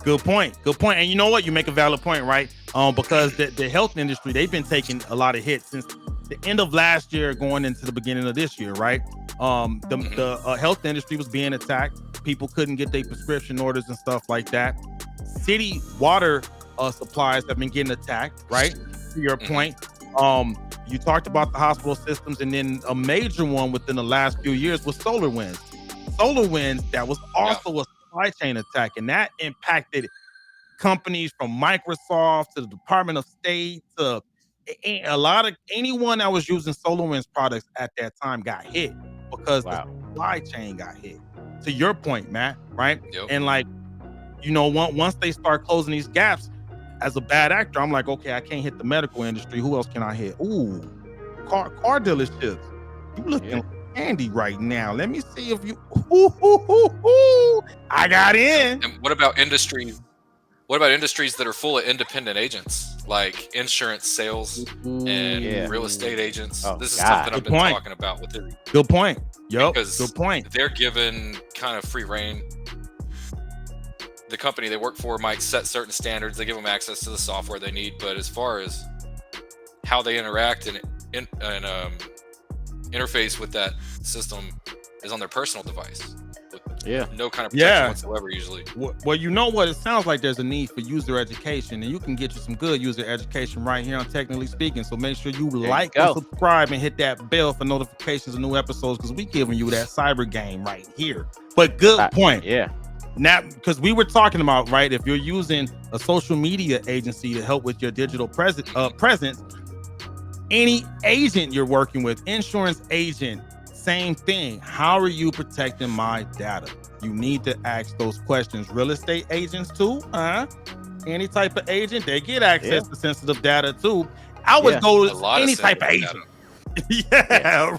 Good point. And you know what? You make a valid point, right? Because the health industry, they've been taking a lot of hits since the end of last year, going into the beginning of this year, right? The health industry was being attacked. People couldn't get their prescription orders and stuff like that. City water supplies have been getting attacked, right? To your point. You talked about the hospital systems, and then a major one within the last few years was SolarWinds. SolarWinds, that was also a supply chain attack, and that impacted companies from Microsoft to the Department of State to a lot of anyone that was using SolarWinds products at that time got hit because the supply chain got hit. To your point, Matt, right? Yep. And like, you know, once they start closing these gaps, as a bad actor, I'm like, okay, I can't hit the medical industry. Who else can I hit? Ooh, car dealerships. You looking handy right now. Let me see if you. I got in. And what about industries? What about industries that are full of independent agents, like insurance sales and real estate agents? This is something I've been talking about with it. Good point. Yep. Because good point. They're given kind of free reign. The company they work for might set certain standards. They give them access to the software they need, but as far as how they interact and interface with that system is on their personal device. No kind of protection whatsoever usually. Well, you know what? It sounds like there's a need for user education, and you can get you some good user education right here on Technically Speaking. So make sure you like and subscribe and hit that bell for notifications of new episodes, because we giving you that cyber game right here. But good point. now, because we were talking about, right, if you're using a social media agency to help with your digital presence, any agent you're working with, insurance agent, same thing. How are you protecting my data? You need to ask those questions. Real estate agents too, any type of agent, they get access to sensitive data too. I would go to any type of agent.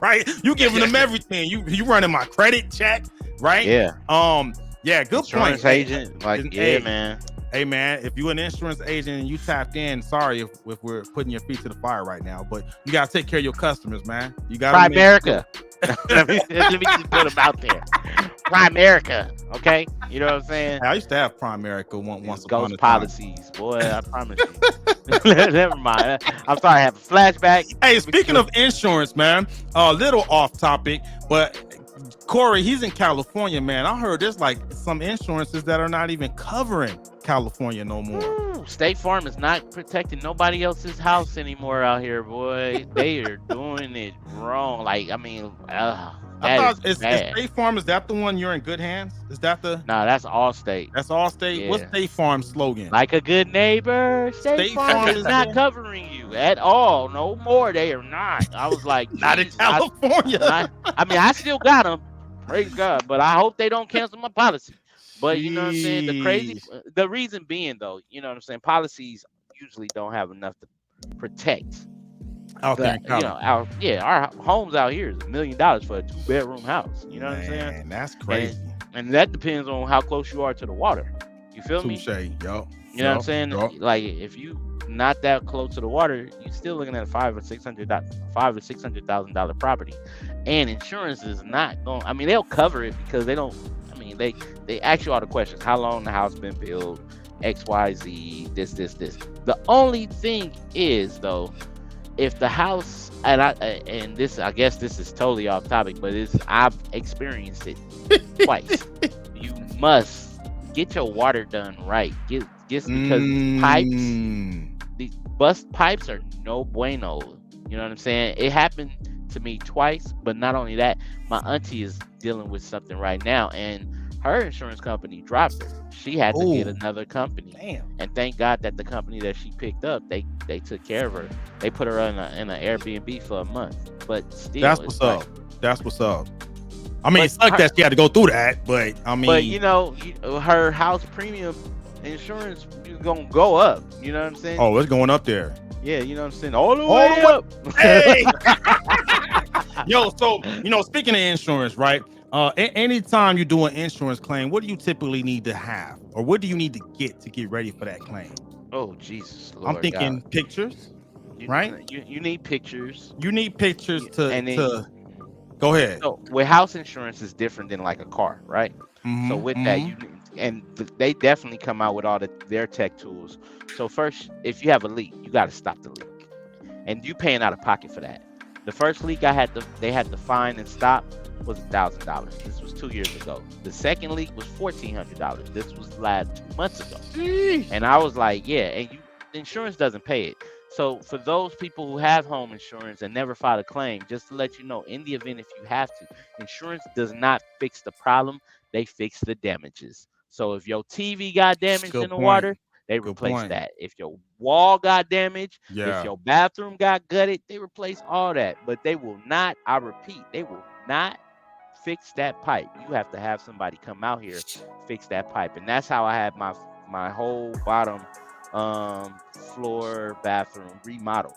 Right. You giving them everything. You running my credit check, right? Yeah, good insurance point. agent, like, man. Hey man, if you an insurance agent and you tapped in, sorry if we're putting your feet to the fire right now, but you gotta take care of your customers, man. You gotta Primerica. let me just put them out there. Primerica, okay? You know what I'm saying? I used to have Primerica once upon a time. Policies, boy, I promise you. Never mind. I'm sorry, I have a flashback. Hey, speaking of insurance, man, a little off topic, but Corey, he's in California, man. I heard there's like some insurances that are not even covering California no more. Ooh, State Farm is not protecting nobody else's house anymore out here, boy. They are doing it wrong. Like, I mean, I thought is State Farm, is that the one you're in good hands? Is that the? No, that's Allstate. That's Allstate. Yeah. What's State Farm's slogan? Like a good neighbor, State Farm is not covering you at all. No more. They are not. I was like, not in California. I mean, I still got them. Praise God. But I hope they don't cancel my policy. But you know what I'm saying? The reason being, though, you know what I'm saying? Policies usually don't have enough to protect. Out there, you know, our homes out here is $1 million for a 2-bedroom house. You know what I'm saying? That's crazy. And that depends on how close you are to the water. You feel me? Yo. You know what I'm saying? Like, if you not that close to the water, you're still looking at a $500,000 or $600,000 property, and insurance is not going. I mean, they'll cover it because they don't. I mean, they ask you all the questions: how long the house been built, X, Y, Z, this. The only thing is, though, if the house and this, I guess this is totally off topic, but I've experienced it twice. You must get your water done right. Just because these bust pipes are no bueno. You know what I'm saying? It happened to me twice, but not only that, my auntie is dealing with something right now, and her insurance company dropped her. She had to get another company. Damn. And thank God that the company that she picked up, they took care of her. They put her in an Airbnb for a month. But still, that's what's up. That's what's up. I mean, it sucked that she had to go through that, but I mean, but you know, her house premium insurance is gonna go up. You know what I'm saying? Oh, it's going up there. Yeah, you know what I'm saying? All the way up. Hey. Yo, so speaking of insurance, right? Anytime you do an insurance claim, what do you typically need to have, or what do you need to get ready for that claim? Oh, Jesus, Lord I'm thinking God. Pictures, right? You need pictures. You need pictures to go ahead. So with house insurance is different than like a car, right? Mm-hmm, so with that, they definitely come out with all their tech tools. So first, if you have a leak, you got to stop the leak, and you paying out of pocket for that. The first leak they had to find and stop was $1,000. This was 2 years ago. The second leak was $1,400. This was last 2 months ago. And I was like, yeah, and the insurance doesn't pay it. So for those people who have home insurance and never filed a claim, just to let you know, in the event if you have to, insurance does not fix the problem. They fix the damages. So if your TV got damaged in the water, they replace that. If your wall got damaged, if your bathroom got gutted, they replace all that. But they will not, I repeat, they will not fix that pipe. You have to have somebody come out here fix that pipe. And that's how I had my whole bottom floor bathroom remodeled.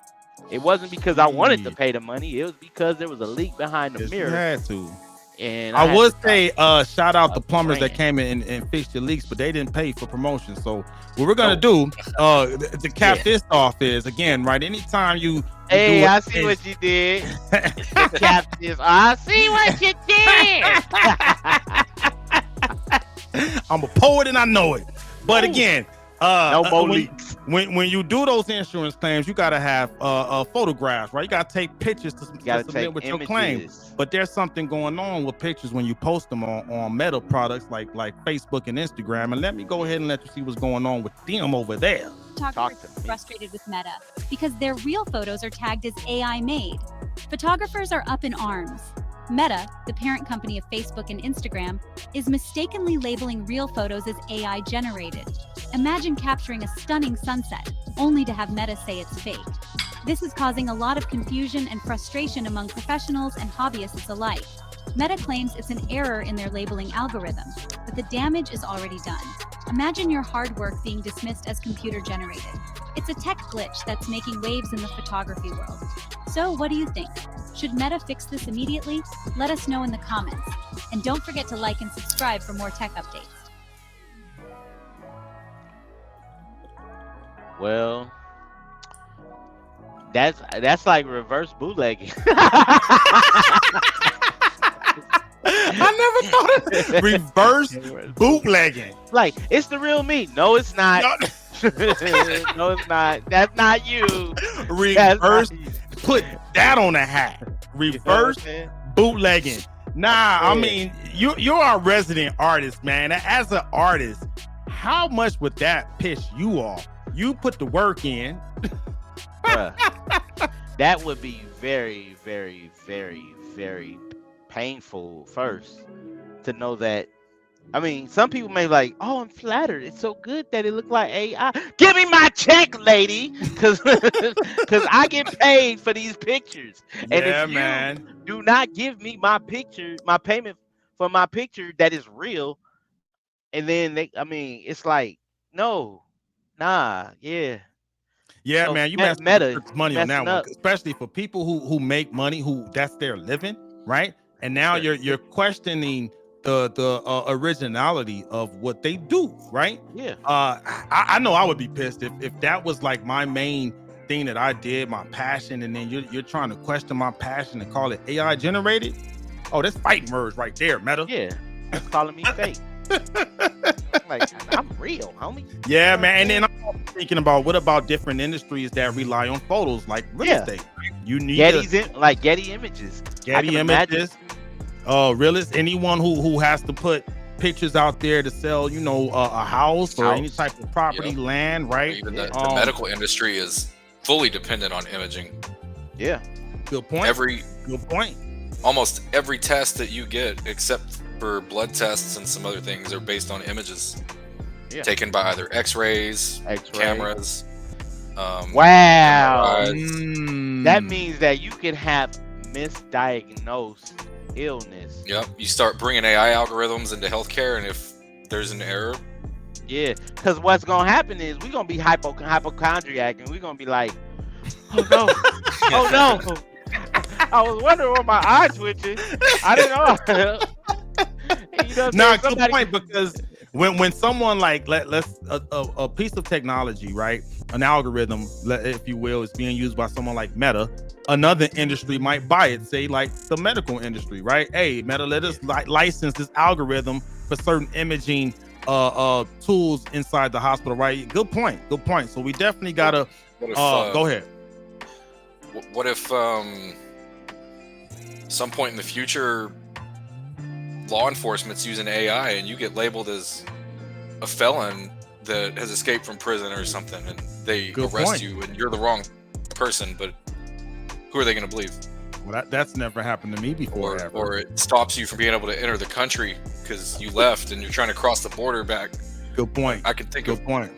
It wasn't because I wanted to pay the money. It was because there was a leak behind the mirror. You had to. And I would say shout out the plumbers that came in and fixed your leaks, but they didn't pay for promotion. So what we're gonna do to cap this off is, again, right, anytime you hey, I see what you did. Cap this. I see what you did. I'm a poet and I know it. But again, no more leaks. When you do those insurance claims, you gotta have photographs, right? You gotta take pictures to submit with your claim. But there's something going on with pictures when you post them on Meta products like Facebook and Instagram. And let me go ahead and let you see what's going on with them over there. Photographers are frustrated with Meta because their real photos are tagged as AI made. Photographers are up in arms. Meta, the parent company of Facebook and Instagram, is mistakenly labeling real photos as AI generated. Imagine capturing a stunning sunset, only to have Meta say it's fake. This is causing a lot of confusion and frustration among professionals and hobbyists alike. Meta claims it's an error in their labeling algorithm, but the damage is already done. Imagine your hard work being dismissed as computer generated. It's a tech glitch that's making waves in the photography world. So what do you think? Should Meta fix this immediately? Let us know in the comments. And don't forget to like and subscribe for more tech updates. Well, that's like reverse bootlegging. I never thought of reverse bootlegging. Like, it's the real me. No, it's not. No. No, it's not. That's not you. Reverse. Put that on a hat. Reverse bootlegging. Nah, I mean, you're our resident artist, man. As an artist, how much would that piss you off? You put the work in. That would be very, very, very, very painful first to know that. I mean, some people may like, oh, I'm flattered. It's so good that it looked like AI. Give me my check, lady, because I get paid for these pictures. And if you do not give me my picture, my payment for my picture that is real, and then it's like, no, nah, yeah. Yeah, So man, you Meta money on that one, especially for people who make money, who that's their living, right? And now you're questioning the originality of what they do, right? Yeah. I know I would be pissed if that was like my main thing that I did, my passion, and then you're trying to question my passion and call it AI generated. Oh, that's fighting words right there, Meta. Yeah, that's calling me fake. Like, I'm real, homie. Yeah, man. And then I'm thinking about what about different industries that rely on photos, like real estate. You need Getty Images. Getty Images. Realist, anyone who has to put pictures out there to sell, a house or any type of property, land, right? Even the medical industry is fully dependent on imaging. Yeah. Good point. Good point. Almost every test that you get, except for blood tests and some other things, are based on images taken by either X-rays, cameras. Wow. That means that you can have misdiagnosed illness. Yep. You start bringing AI algorithms into healthcare, and if there's an error, because what's gonna happen is we're gonna be hypochondriac, and we're gonna be like, oh no, oh no. I was wondering why my eye twitching. I didn't know. Good point, because when someone like let's a piece of technology, right, an algorithm, if you will, is being used by someone like Meta, another industry might buy it, say like the medical industry, right? Hey, Meta, let us license this algorithm for certain imaging tools inside the hospital, right? Good point. So we definitely gotta go ahead. What if some point in the future law enforcement's using AI and you get labeled as a felon that has escaped from prison or something, and they arrest you and you're the wrong person, but who are they going to believe? Well, that's never happened to me before. Or it stops you from being able to enter the country because you left and you're trying to cross the border back. Good point. I can think of point.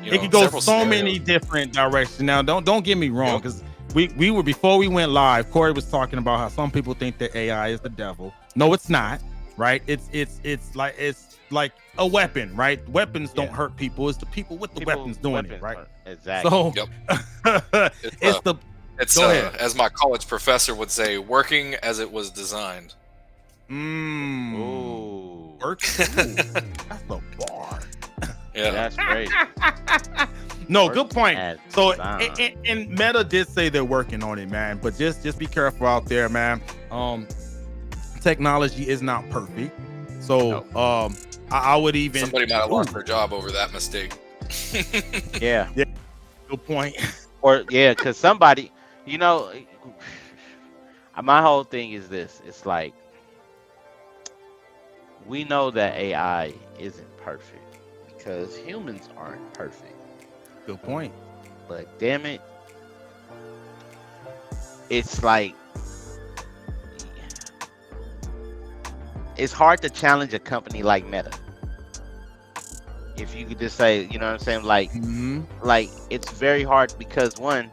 It could go so many different directions. Now, don't get me wrong, because we were, before we went live, Corey was talking about how some people think that AI is the devil. No, it's not. Right? It's like a weapon, right? Weapons don't hurt people. It's the people with the weapons doing it, right? Exactly. So it's as my college professor would say, working as it was designed. Ooh. Working. That's the bar. Yeah, that's great. No, good point. So and Meta did say they're working on it, man. But just be careful out there, man. Technology is not perfect, so I would even somebody might have lost their job over that mistake. Yeah, good point. Or because somebody, my whole thing is this: it's like we know that AI isn't perfect because humans aren't perfect. Good point. But damn it, it's like it's hard to challenge a company like Meta. If you could just say, you know what I'm saying, like it's very hard because one,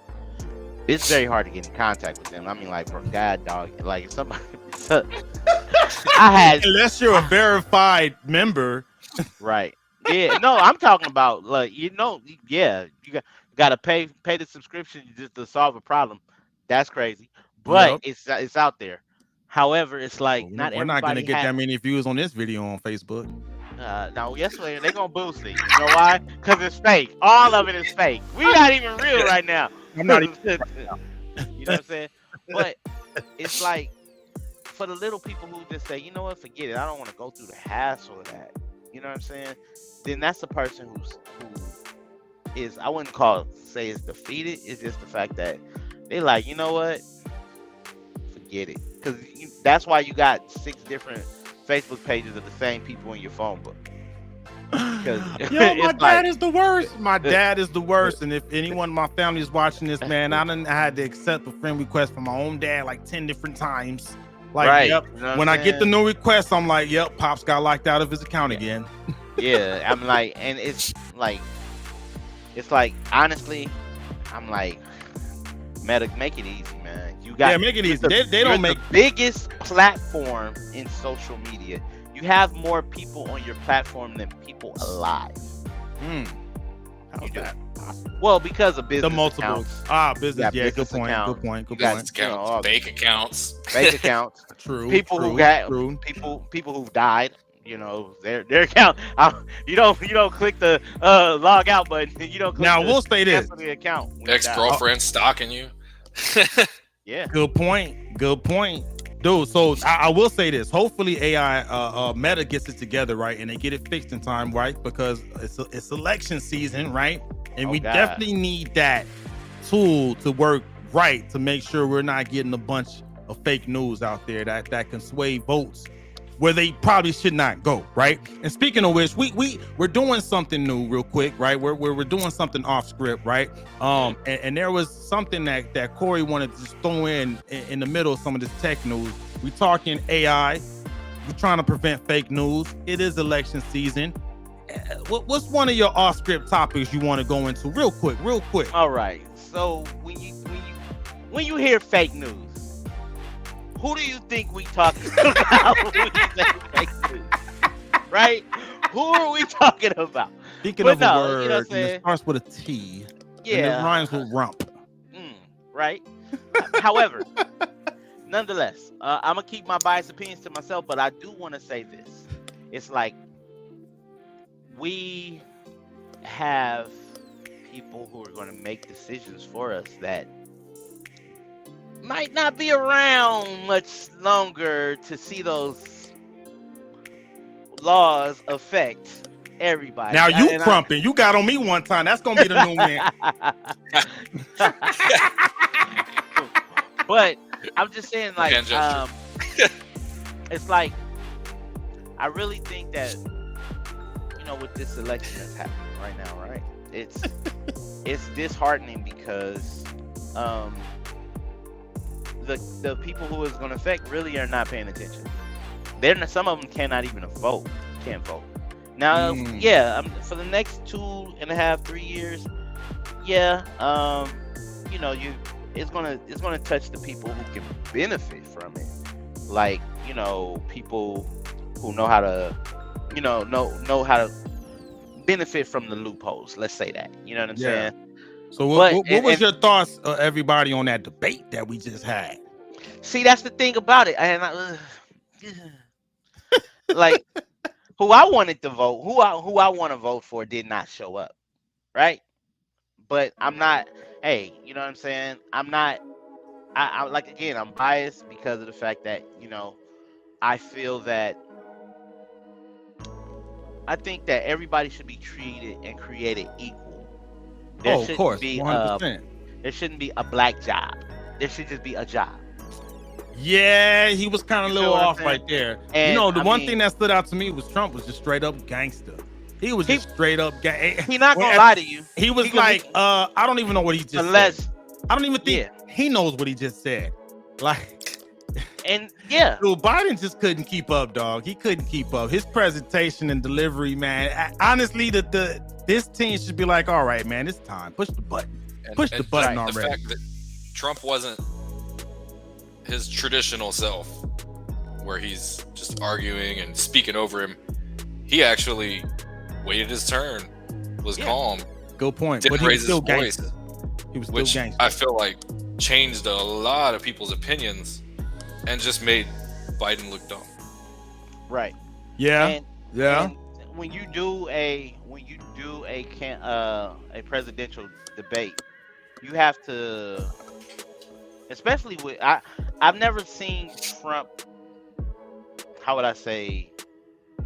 it's very hard to get in contact with them. I mean, like, for God, dog, like if somebody, I had unless you're a verified member, right. Yeah, no, I'm talking about like yeah, you got to pay the subscription just to solve a problem. That's crazy, but Yep. it's out there. However, it's like we're not we're not gonna everybody get has. that many views on this video on Facebook. No, yes, way they're gonna boost it. You know why? Because it's fake. All of it is fake. We're not even real right now. I'm not You know what I'm saying? But it's like for the little people who just say, you know what, forget it. I don't want to go through the hassle of that. You know what I'm saying? Then that's the person who is, I wouldn't say is defeated. It's just the fact that they like, you know what, forget it. Because that's why you got 6 different Facebook pages of the same people in your phone book. Because Yo, my dad is the worst. My dad is the worst. And if anyone in my family is watching this, man, I had to accept a friend request from my own dad like 10 different times. Like, right. Yep. You know when I get the saying? new request, I'm like, yep, Pops got locked out of his account again. Yeah, I'm like, and it's like honestly, I'm like, Meta, make it easy, man. You got make it easy. They you're don't make the biggest platform in social media. You have more people on your platform than people alive. How's that? Well, because of business The multiples. accounts. Business. Yeah, business good point. accounts. Good point. Good You got, point. Accounts, bank accounts. Bank accounts. True. People true, who got true. people who've died. You know, their account. You don't click the log out button. You don't click Now we'll say this. cancel the account. when you die. Ex-girlfriend stalking you. Yeah. Good point. Good point. Dude, so I will say this. Hopefully AI Meta gets it together, right? And they get it fixed in time, right? Because it's election season, right? And we God. definitely need that tool to work right to make sure we're not getting a bunch of fake news out there that can sway votes where they probably should not go, right? And speaking of which, we're doing something new real quick, right? We're doing something off script, right? And there was something that Corey wanted to just throw in the middle of some of this tech news. We talking AI. We're trying to prevent fake news. It is election season. What's one of your off script topics you want to go into real quick? All right. So when you hear fake news, who do you think we talking about when we say fake news? Right? Who are we talking about? Speaking But of no, a word, you know what I'm and saying? it starts with a T. Yeah. And it rhymes with rump. Right? However, nonetheless, I'm going to keep my biased opinions to myself, but I do want to say this. It's like we have people who are going to make decisions for us that might not be around much longer to see those laws affect everybody. Now you crumping. You got on me one time. That's gonna be the new man. But I'm just saying, like, Hand gesture. it's like I really think that with this election that's happening right now, right? It's disheartening because the people who it's going to affect really are not paying attention. Some of them cannot even vote. Can't vote. Now, for the next 2.5, 3 years, it's gonna touch the people who can benefit from it, like people who know how to, know how to benefit from the loopholes. Let's say that. You know what I'm saying? So what was your thoughts, everybody, on that debate that we just had? See, that's the thing about it, and like who I wanted to vote, who I want to vote for, did not show up, right? But I'm not. Hey, you know what I'm saying? I'm not. I like, again, I'm biased because of the fact that I feel that I think that everybody should be treated and created equal. Of course, 100%. There shouldn't be a black job. There should just be a job. Yeah, he was kind of a little off right there. And, the one thing that stood out to me was Trump was just straight up gangster. He was just straight up He not gonna lie to you. He was like, I don't even know what he just said. I don't even think he knows what he just said. Like, And yeah, Dude, Biden just couldn't keep up, dog. He couldn't keep up. His presentation and delivery, man. Honestly, this team should be like, all right, man, it's time. Push the button. Push the button already. The fact that Trump wasn't his traditional self, where he's just arguing and speaking over him. He actually waited his turn, was calm. Good point. Didn't But he was raise still his voice, gangster. He was still which gangster. I feel like changed a lot of people's opinions and just made Biden look dumb. right. Yeah. And, Yeah. and when you do a presidential debate, you have to, especially with I've never seen Trump. How would I say?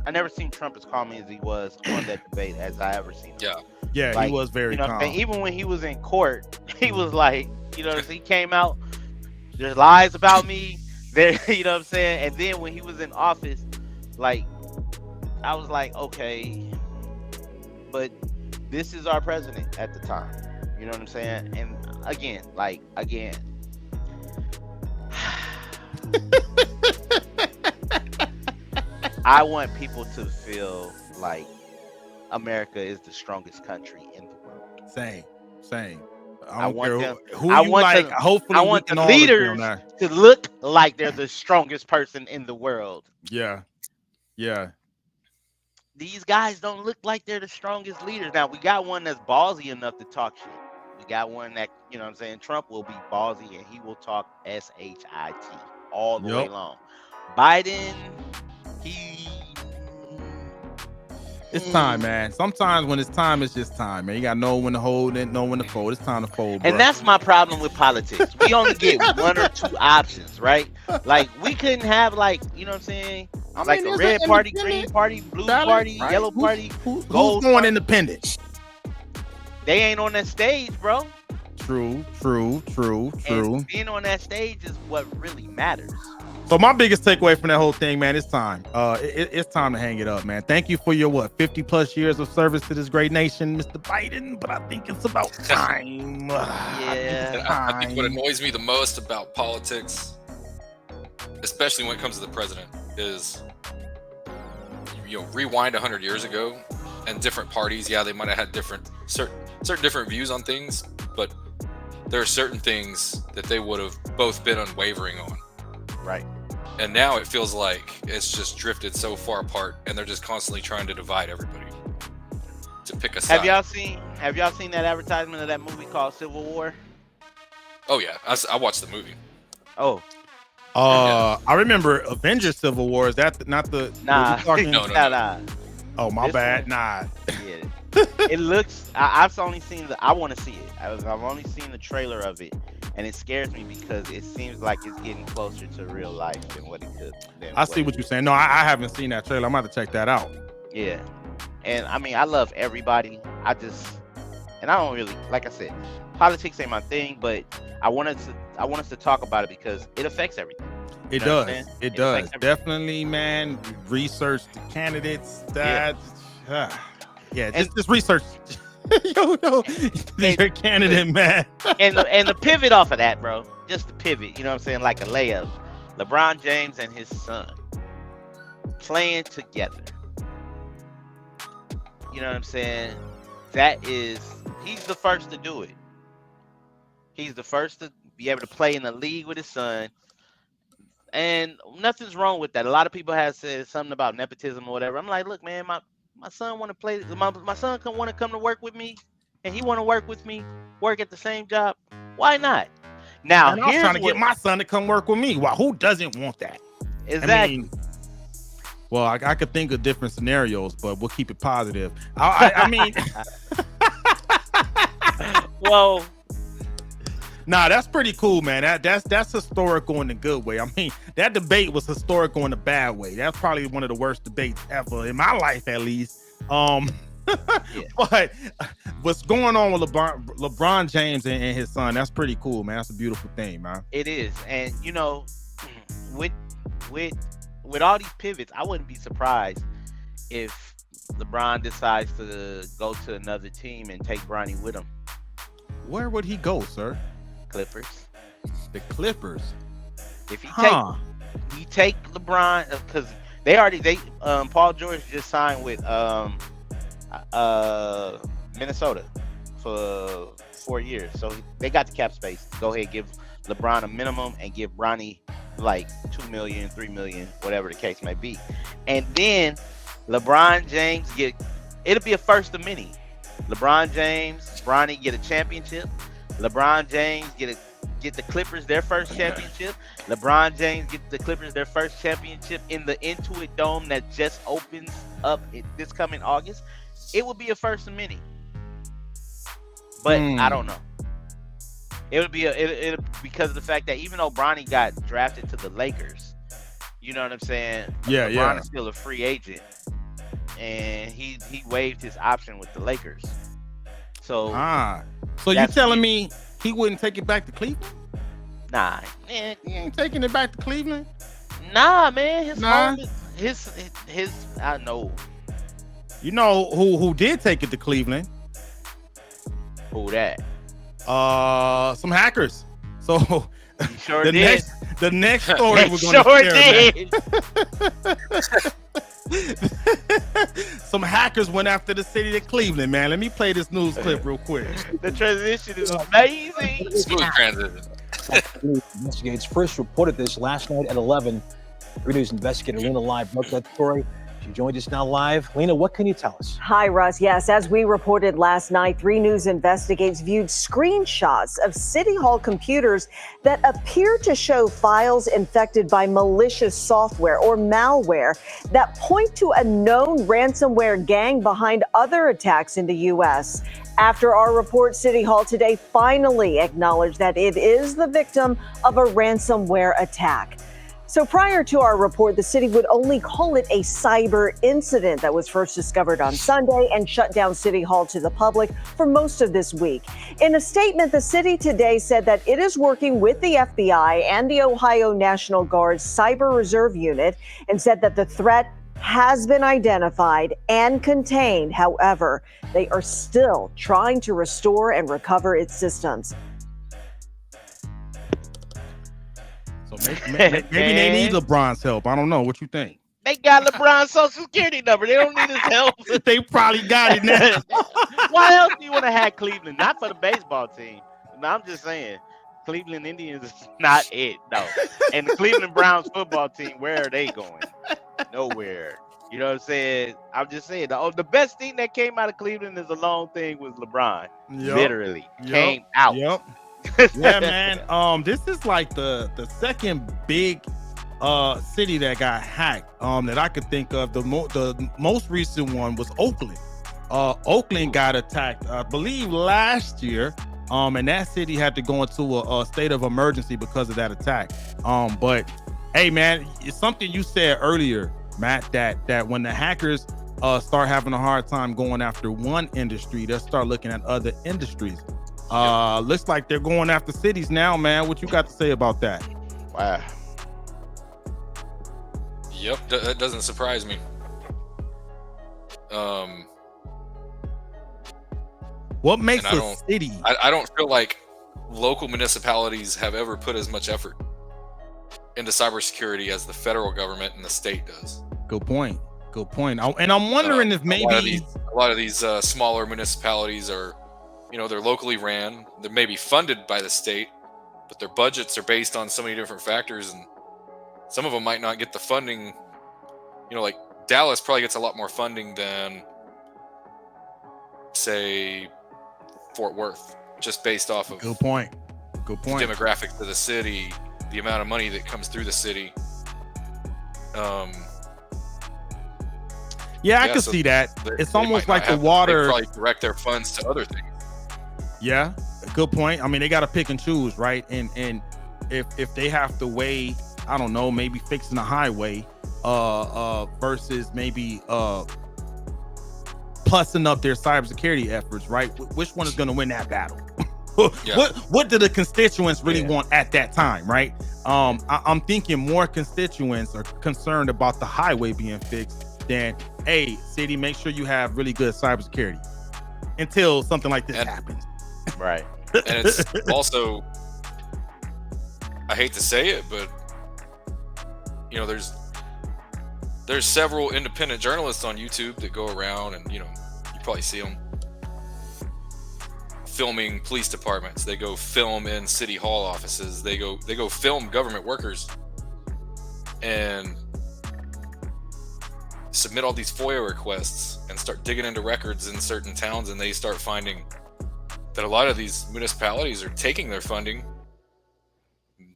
I never seen Trump as calm as he was on that debate as I ever seen him. Yeah. Yeah, Like, he was very you know, calm. and even when he was in court, he was like, you know, he came out, there's lies about me, there, you know what I'm saying? And then when he was in office, like, I was like, okay, but this is our president at the time. You know what I'm saying? And again, I want people to feel like America is the strongest country in the world. Same. I don't want care them- who I you want like. the- Hopefully, I we want can the all agree leaders on that. to look like they're the strongest person in the world. Yeah. These guys don't look like they're the strongest leaders. Now, we got one that's ballsy enough to talk shit. We got one that, you know what I'm saying, Trump will be ballsy and he will talk shit all the way Yup. long. Biden, It's time, man. Sometimes when it's time, it's just time, man. You gotta know when to hold and know when to fold. It's time to fold, bro. and that's my problem with politics. We only get one or two options, right? Like, we couldn't have, like, you know what I'm saying? Like a there's red an party, independent green party, blue ballot, party, right? yellow Who's- party. who's gold going party. independent? They ain't on that stage, bro. True. And being on that stage is what really matters. So my biggest takeaway from that whole thing, man, it's time. It's time to hang it up, man. Thank you for your 50 plus years of service to this great nation, Mr. Biden. But I think it's about time. Yeah. I think what annoys me the most about politics, especially when it comes to the president, is rewind 100 years ago, and different parties, they might have had certain different views on things, but there are certain things that they would have both been unwavering on. Right. And now it feels like it's just drifted so far apart, and they're just constantly trying to divide everybody to pick a side. Have y'all seen that advertisement of that movie called Civil War? Oh yeah, I watched the movie. Oh, I remember Avengers Civil War. Is that not the? nah. were you talking- No. Nah. Oh, my This bad. one- Nah. Yeah. It looks. I've only seen I want to see it. I've only seen the trailer of it, and it scares me because it seems like it's getting closer to real life than what it could. I see what you're saying. No, I haven't seen that trailer. I'm about to check that out. Yeah, and I mean, I love everybody. I don't really, like I said, politics ain't my thing, but I want us to talk about it because it affects everything. It You know what does. I'm saying? It It does. affects everything. Definitely, man. Research the candidates. That. Yeah. And- Just research. yo, your candidate, man. And the pivot off of that, bro. Just the pivot, you know what I'm saying? Like a layup. LeBron James and his son playing together. You know what I'm saying? He's the first to do it. He's the first to be able to play in the league with his son. And nothing's wrong with that. A lot of people have said something about nepotism or whatever. I'm like, look, man, my son want to play. My son want to come to work with me, and he want to work with me, work at the same job. Why not? Now, And I'm here's trying to what, get my son to come work with me. Wow, who doesn't want that? exactly. Well, I could think of different scenarios, but we'll keep it positive. I mean, Well, nah, that's pretty cool, man. That's historical in a good way. I mean, that debate was historical in a bad way. That's probably one of the worst debates ever in my life, at least. But what's going on with LeBron James and his son? That's pretty cool, man. That's a beautiful thing, man. it is, and you know, with all these pivots, I wouldn't be surprised if LeBron decides to go to another team and take Bronny with him. Where would he go, sir? Clippers. The Clippers. If he Huh? he take LeBron because Paul George just signed with Minnesota for 4 years, so they got the cap space. Go ahead, give LeBron a minimum and give Bronny like 2 million, 3 million, whatever the case may be, and then LeBron James it'll be a first of many. LeBron James, Bronny get a championship. LeBron James get the Clippers their first championship. LeBron James get the Clippers their first championship in the Intuit Dome that just opens up this coming August. It will be a first of many, but I don't know. It would be it because of the fact that even though Bronny got drafted to the Lakers, you know what I'm saying? Yeah, LeBron is still a free agent, and he waived his option with the Lakers. So so you telling me he wouldn't take it back to Cleveland? Nah, man, he ain't taking it back to Cleveland. Nah, man, his I know. You know who did take it to Cleveland? Who that? Some hackers. So sure the did. next story we're going to share, some hackers went after the city of Cleveland, man. Let me play this news clip real quick. The transition is amazing. Smooth transition. Investigators first reported this last night at 11. 3 News investigator Lena Live broke that story. She joined us now live. Lena, what can you tell us? Hi, Russ. Yes, as we reported last night, 3 News Investigates viewed screenshots of City Hall computers that appear to show files infected by malicious software or malware that point to a known ransomware gang behind other attacks in the U.S. After our report, City Hall today finally acknowledged that it is the victim of a ransomware attack. So prior to our report, the city would only call it a cyber incident that was first discovered on Sunday and shut down City Hall to the public for most of this week. In a statement, the city today said that it is working with the FBI and the Ohio National Guard's Cyber Reserve Unit and said that the threat has been identified and contained. However, they are still trying to restore and recover its systems. So maybe they need LeBron's help. I don't know. What you think? They got LeBron's social security number. They don't need his help. They probably got it now. Why else do you want to have Cleveland? Not for the baseball team. No, I'm just saying. Cleveland Indians is not it. No. And the Cleveland Browns football team, where are they going? Nowhere. You know what I'm saying? I'm just saying. The best thing that came out of Cleveland is a long thing was LeBron. Yep. Literally. Came out. Yep. Yeah, man. This is like the second big city that got hacked that I could think of. The most recent one was Oakland. Oakland got attacked, I believe, last year. And that city had to go into a state of emergency because of that attack. But hey, man, it's something you said earlier, Matt, that when the hackers start having a hard time going after one industry, they'll start looking at other industries. Looks like they're going after cities now, man. What you got to say about that? Wow. Yep, that doesn't surprise me. What makes a city? I don't feel like local municipalities have ever put as much effort into cybersecurity as the federal government and the state does. Good point. Good point. And I'm wondering if maybe a lot of these smaller municipalities are, they're locally ran. They're maybe funded by the state, but their budgets are based on so many different factors, and some of them might not get the funding. Like Dallas probably gets a lot more funding than, say, Fort Worth, just based off of good point. The demographics of the city, the amount of money that comes through the city. I can see that. It's almost like the water. They probably direct their funds to other things. Yeah, good point. I mean, they got to pick and choose, right? And if they have to weigh, I don't know, maybe fixing a highway versus maybe plussing up their cybersecurity efforts, right? Which one is going to win that battle? What do the constituents really want at that time, right? I'm thinking more constituents are concerned about the highway being fixed than, hey, city, make sure you have really good cybersecurity until something like this happens. Right. And it's also, I hate to say it, but you know, there's several independent journalists on YouTube that go around, and you know, you probably see them filming police departments. They go film in city hall offices. They go film government workers and submit all these FOIA requests and start digging into records in certain towns, and they start finding that a lot of these municipalities are taking their funding,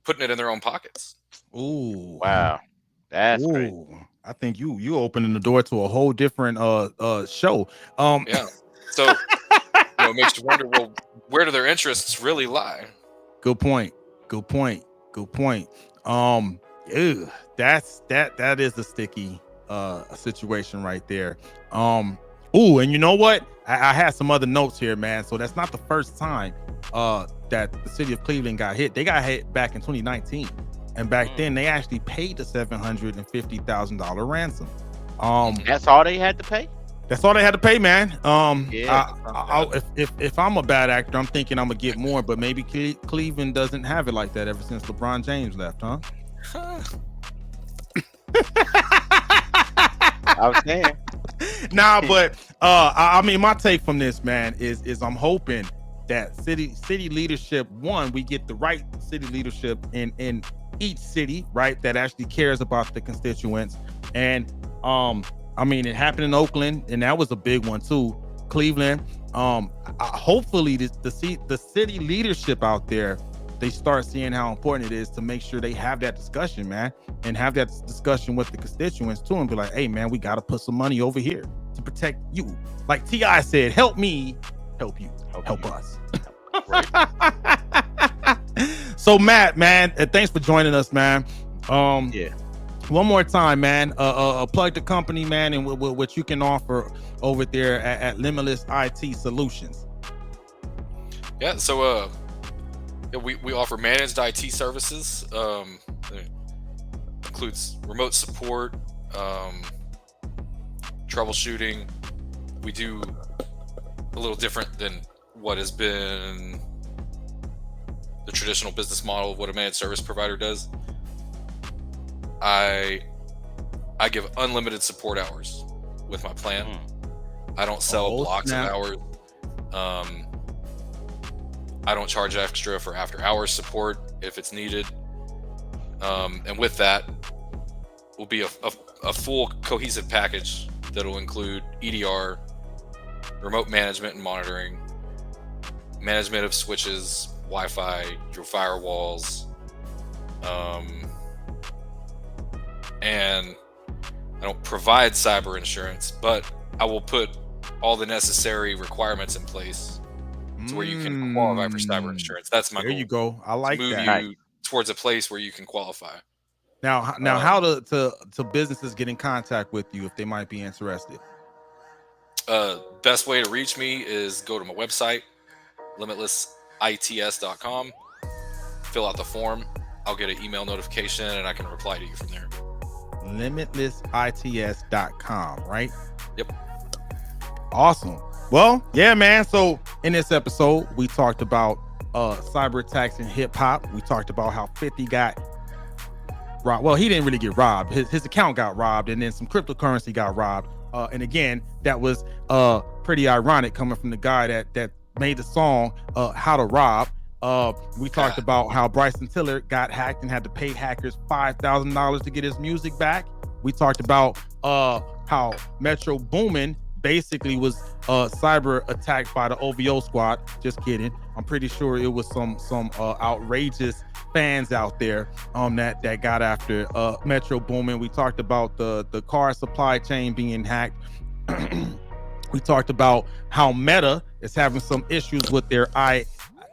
putting it in their own pockets. Ooh, Wow, that's great. I think you opening the door to a whole different show. Yeah. So you know, it makes you wonder, well, where do their interests really lie? Good point. Ew, that is a sticky situation right there. Ooh, and you know what? I had some other notes here, man. So that's not the first time that the city of Cleveland got hit. They got hit back in 2019. And back then they actually paid the $750,000 ransom. That's all they had to pay? That's all they had to pay, man. Yeah. If I'm a bad actor, I'm thinking I'm gonna get more, but maybe Cleveland doesn't have it like that ever since LeBron James left, huh? I was saying. Nah, but I mean, my take from this, man, is I'm hoping that city leadership, one, we get the right city leadership in each city, right, that actually cares about the constituents. And I mean, it happened in Oakland, and that was a big one too. Cleveland. Hopefully the city leadership out there, they start seeing how important it is to make sure they have that discussion, man, and have that discussion with the constituents too, and be like, hey, man, we got to put some money over here to protect you. Like T.I. said, help me, help you, help us. So Matt, man, thanks for joining us, man. Yeah. One more time, man. Plug the company, man, and what you can offer over there at Limitless IT Solutions. Yeah, so we offer managed IT services. It includes remote support, troubleshooting. We do a little different than what has been the traditional business model of what a managed service provider does. I give unlimited support hours with my plan. I don't sell blocks of hours. I don't charge extra for after hours support if it's needed. And with that will be a full cohesive package that'll include EDR, remote management and monitoring, management of switches, Wi-Fi, your firewalls, and I don't provide cyber insurance, but I will put all the necessary requirements in place to where you can qualify for cyber insurance. That's my goal. There you go. I like move that. you towards a place where you can qualify. Now, how to businesses get in contact with you if they might be interested? Best way to reach me is go to my website, limitlessits.com. Fill out the form. I'll get an email notification and I can reply to you from there. Limitlessits.com, right? Yep. Awesome. Well, yeah, man. So in this episode, we talked about cyber attacks in hip hop. We talked about how 50 got robbed. Well, he didn't really get robbed. His account got robbed, and then some cryptocurrency got robbed. And again, that was pretty ironic coming from the guy that made the song How to Rob. We talked about how Bryson Tiller got hacked and had to pay hackers $5,000 to get his music back. We talked about how Metro Boomin basically was cyber attacked by the OVO squad. Just kidding. I'm pretty sure it was some outrageous fans out there that got after Metro Boomin. We talked about the car supply chain being hacked. We talked about how Meta is having some issues with their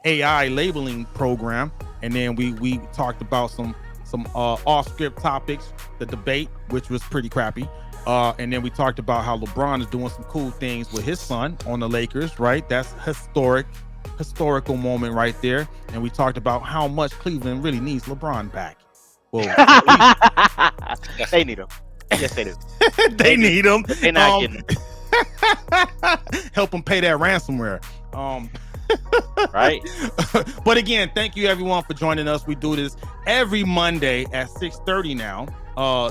AI labeling program, and then we talked about some off-script topics, the debate, which was pretty crappy, and then we talked about how LeBron is doing some cool things with his son on the Lakers, right? That's historical moment right there. And we talked about how much Cleveland really needs LeBron back. Well, they need him. Yes, they do. They need him. They're not getting him. Help him pay that ransomware. Right. But again, thank you everyone for joining us. We do this every Monday at 6:30 now.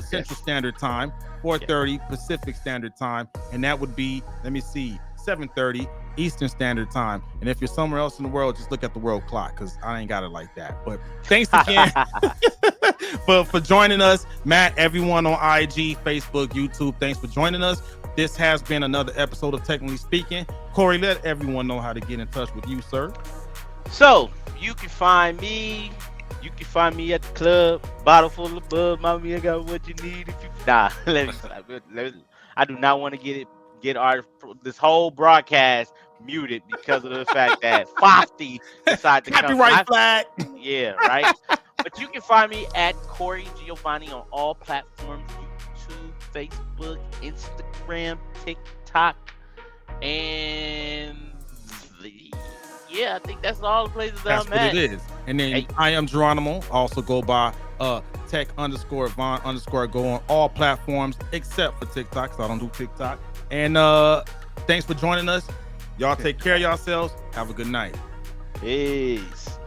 Central Standard Time, 4:30 Pacific Standard Time, and that would be, let me see, 7:30 Eastern Standard Time. And if you're somewhere else in the world, just look at the world clock, because I ain't got it like that. But thanks again for joining us, Matt, everyone on IG, Facebook, YouTube. Thanks for joining us. This has been another episode of Technically Speaking. Corey, let everyone know how to get in touch with you, sir. So you can find me. You can find me at the club, bottle full of bub. Mommy, I got what you need. If you I do not want to get this whole broadcast muted because of the fact that Fofty decided to copyright flag. Yeah, right. But you can find me at Corey Giovanni on all platforms: YouTube, Facebook, Instagram, TikTok, and yeah, I think that's all the places that I'm at. That's what it is. And then I am Geronimo. Also go by tech_Von_ go on all platforms except for TikTok, so I don't do TikTok. And thanks for joining us. Y'all take care of yourselves. Have a good night. Peace.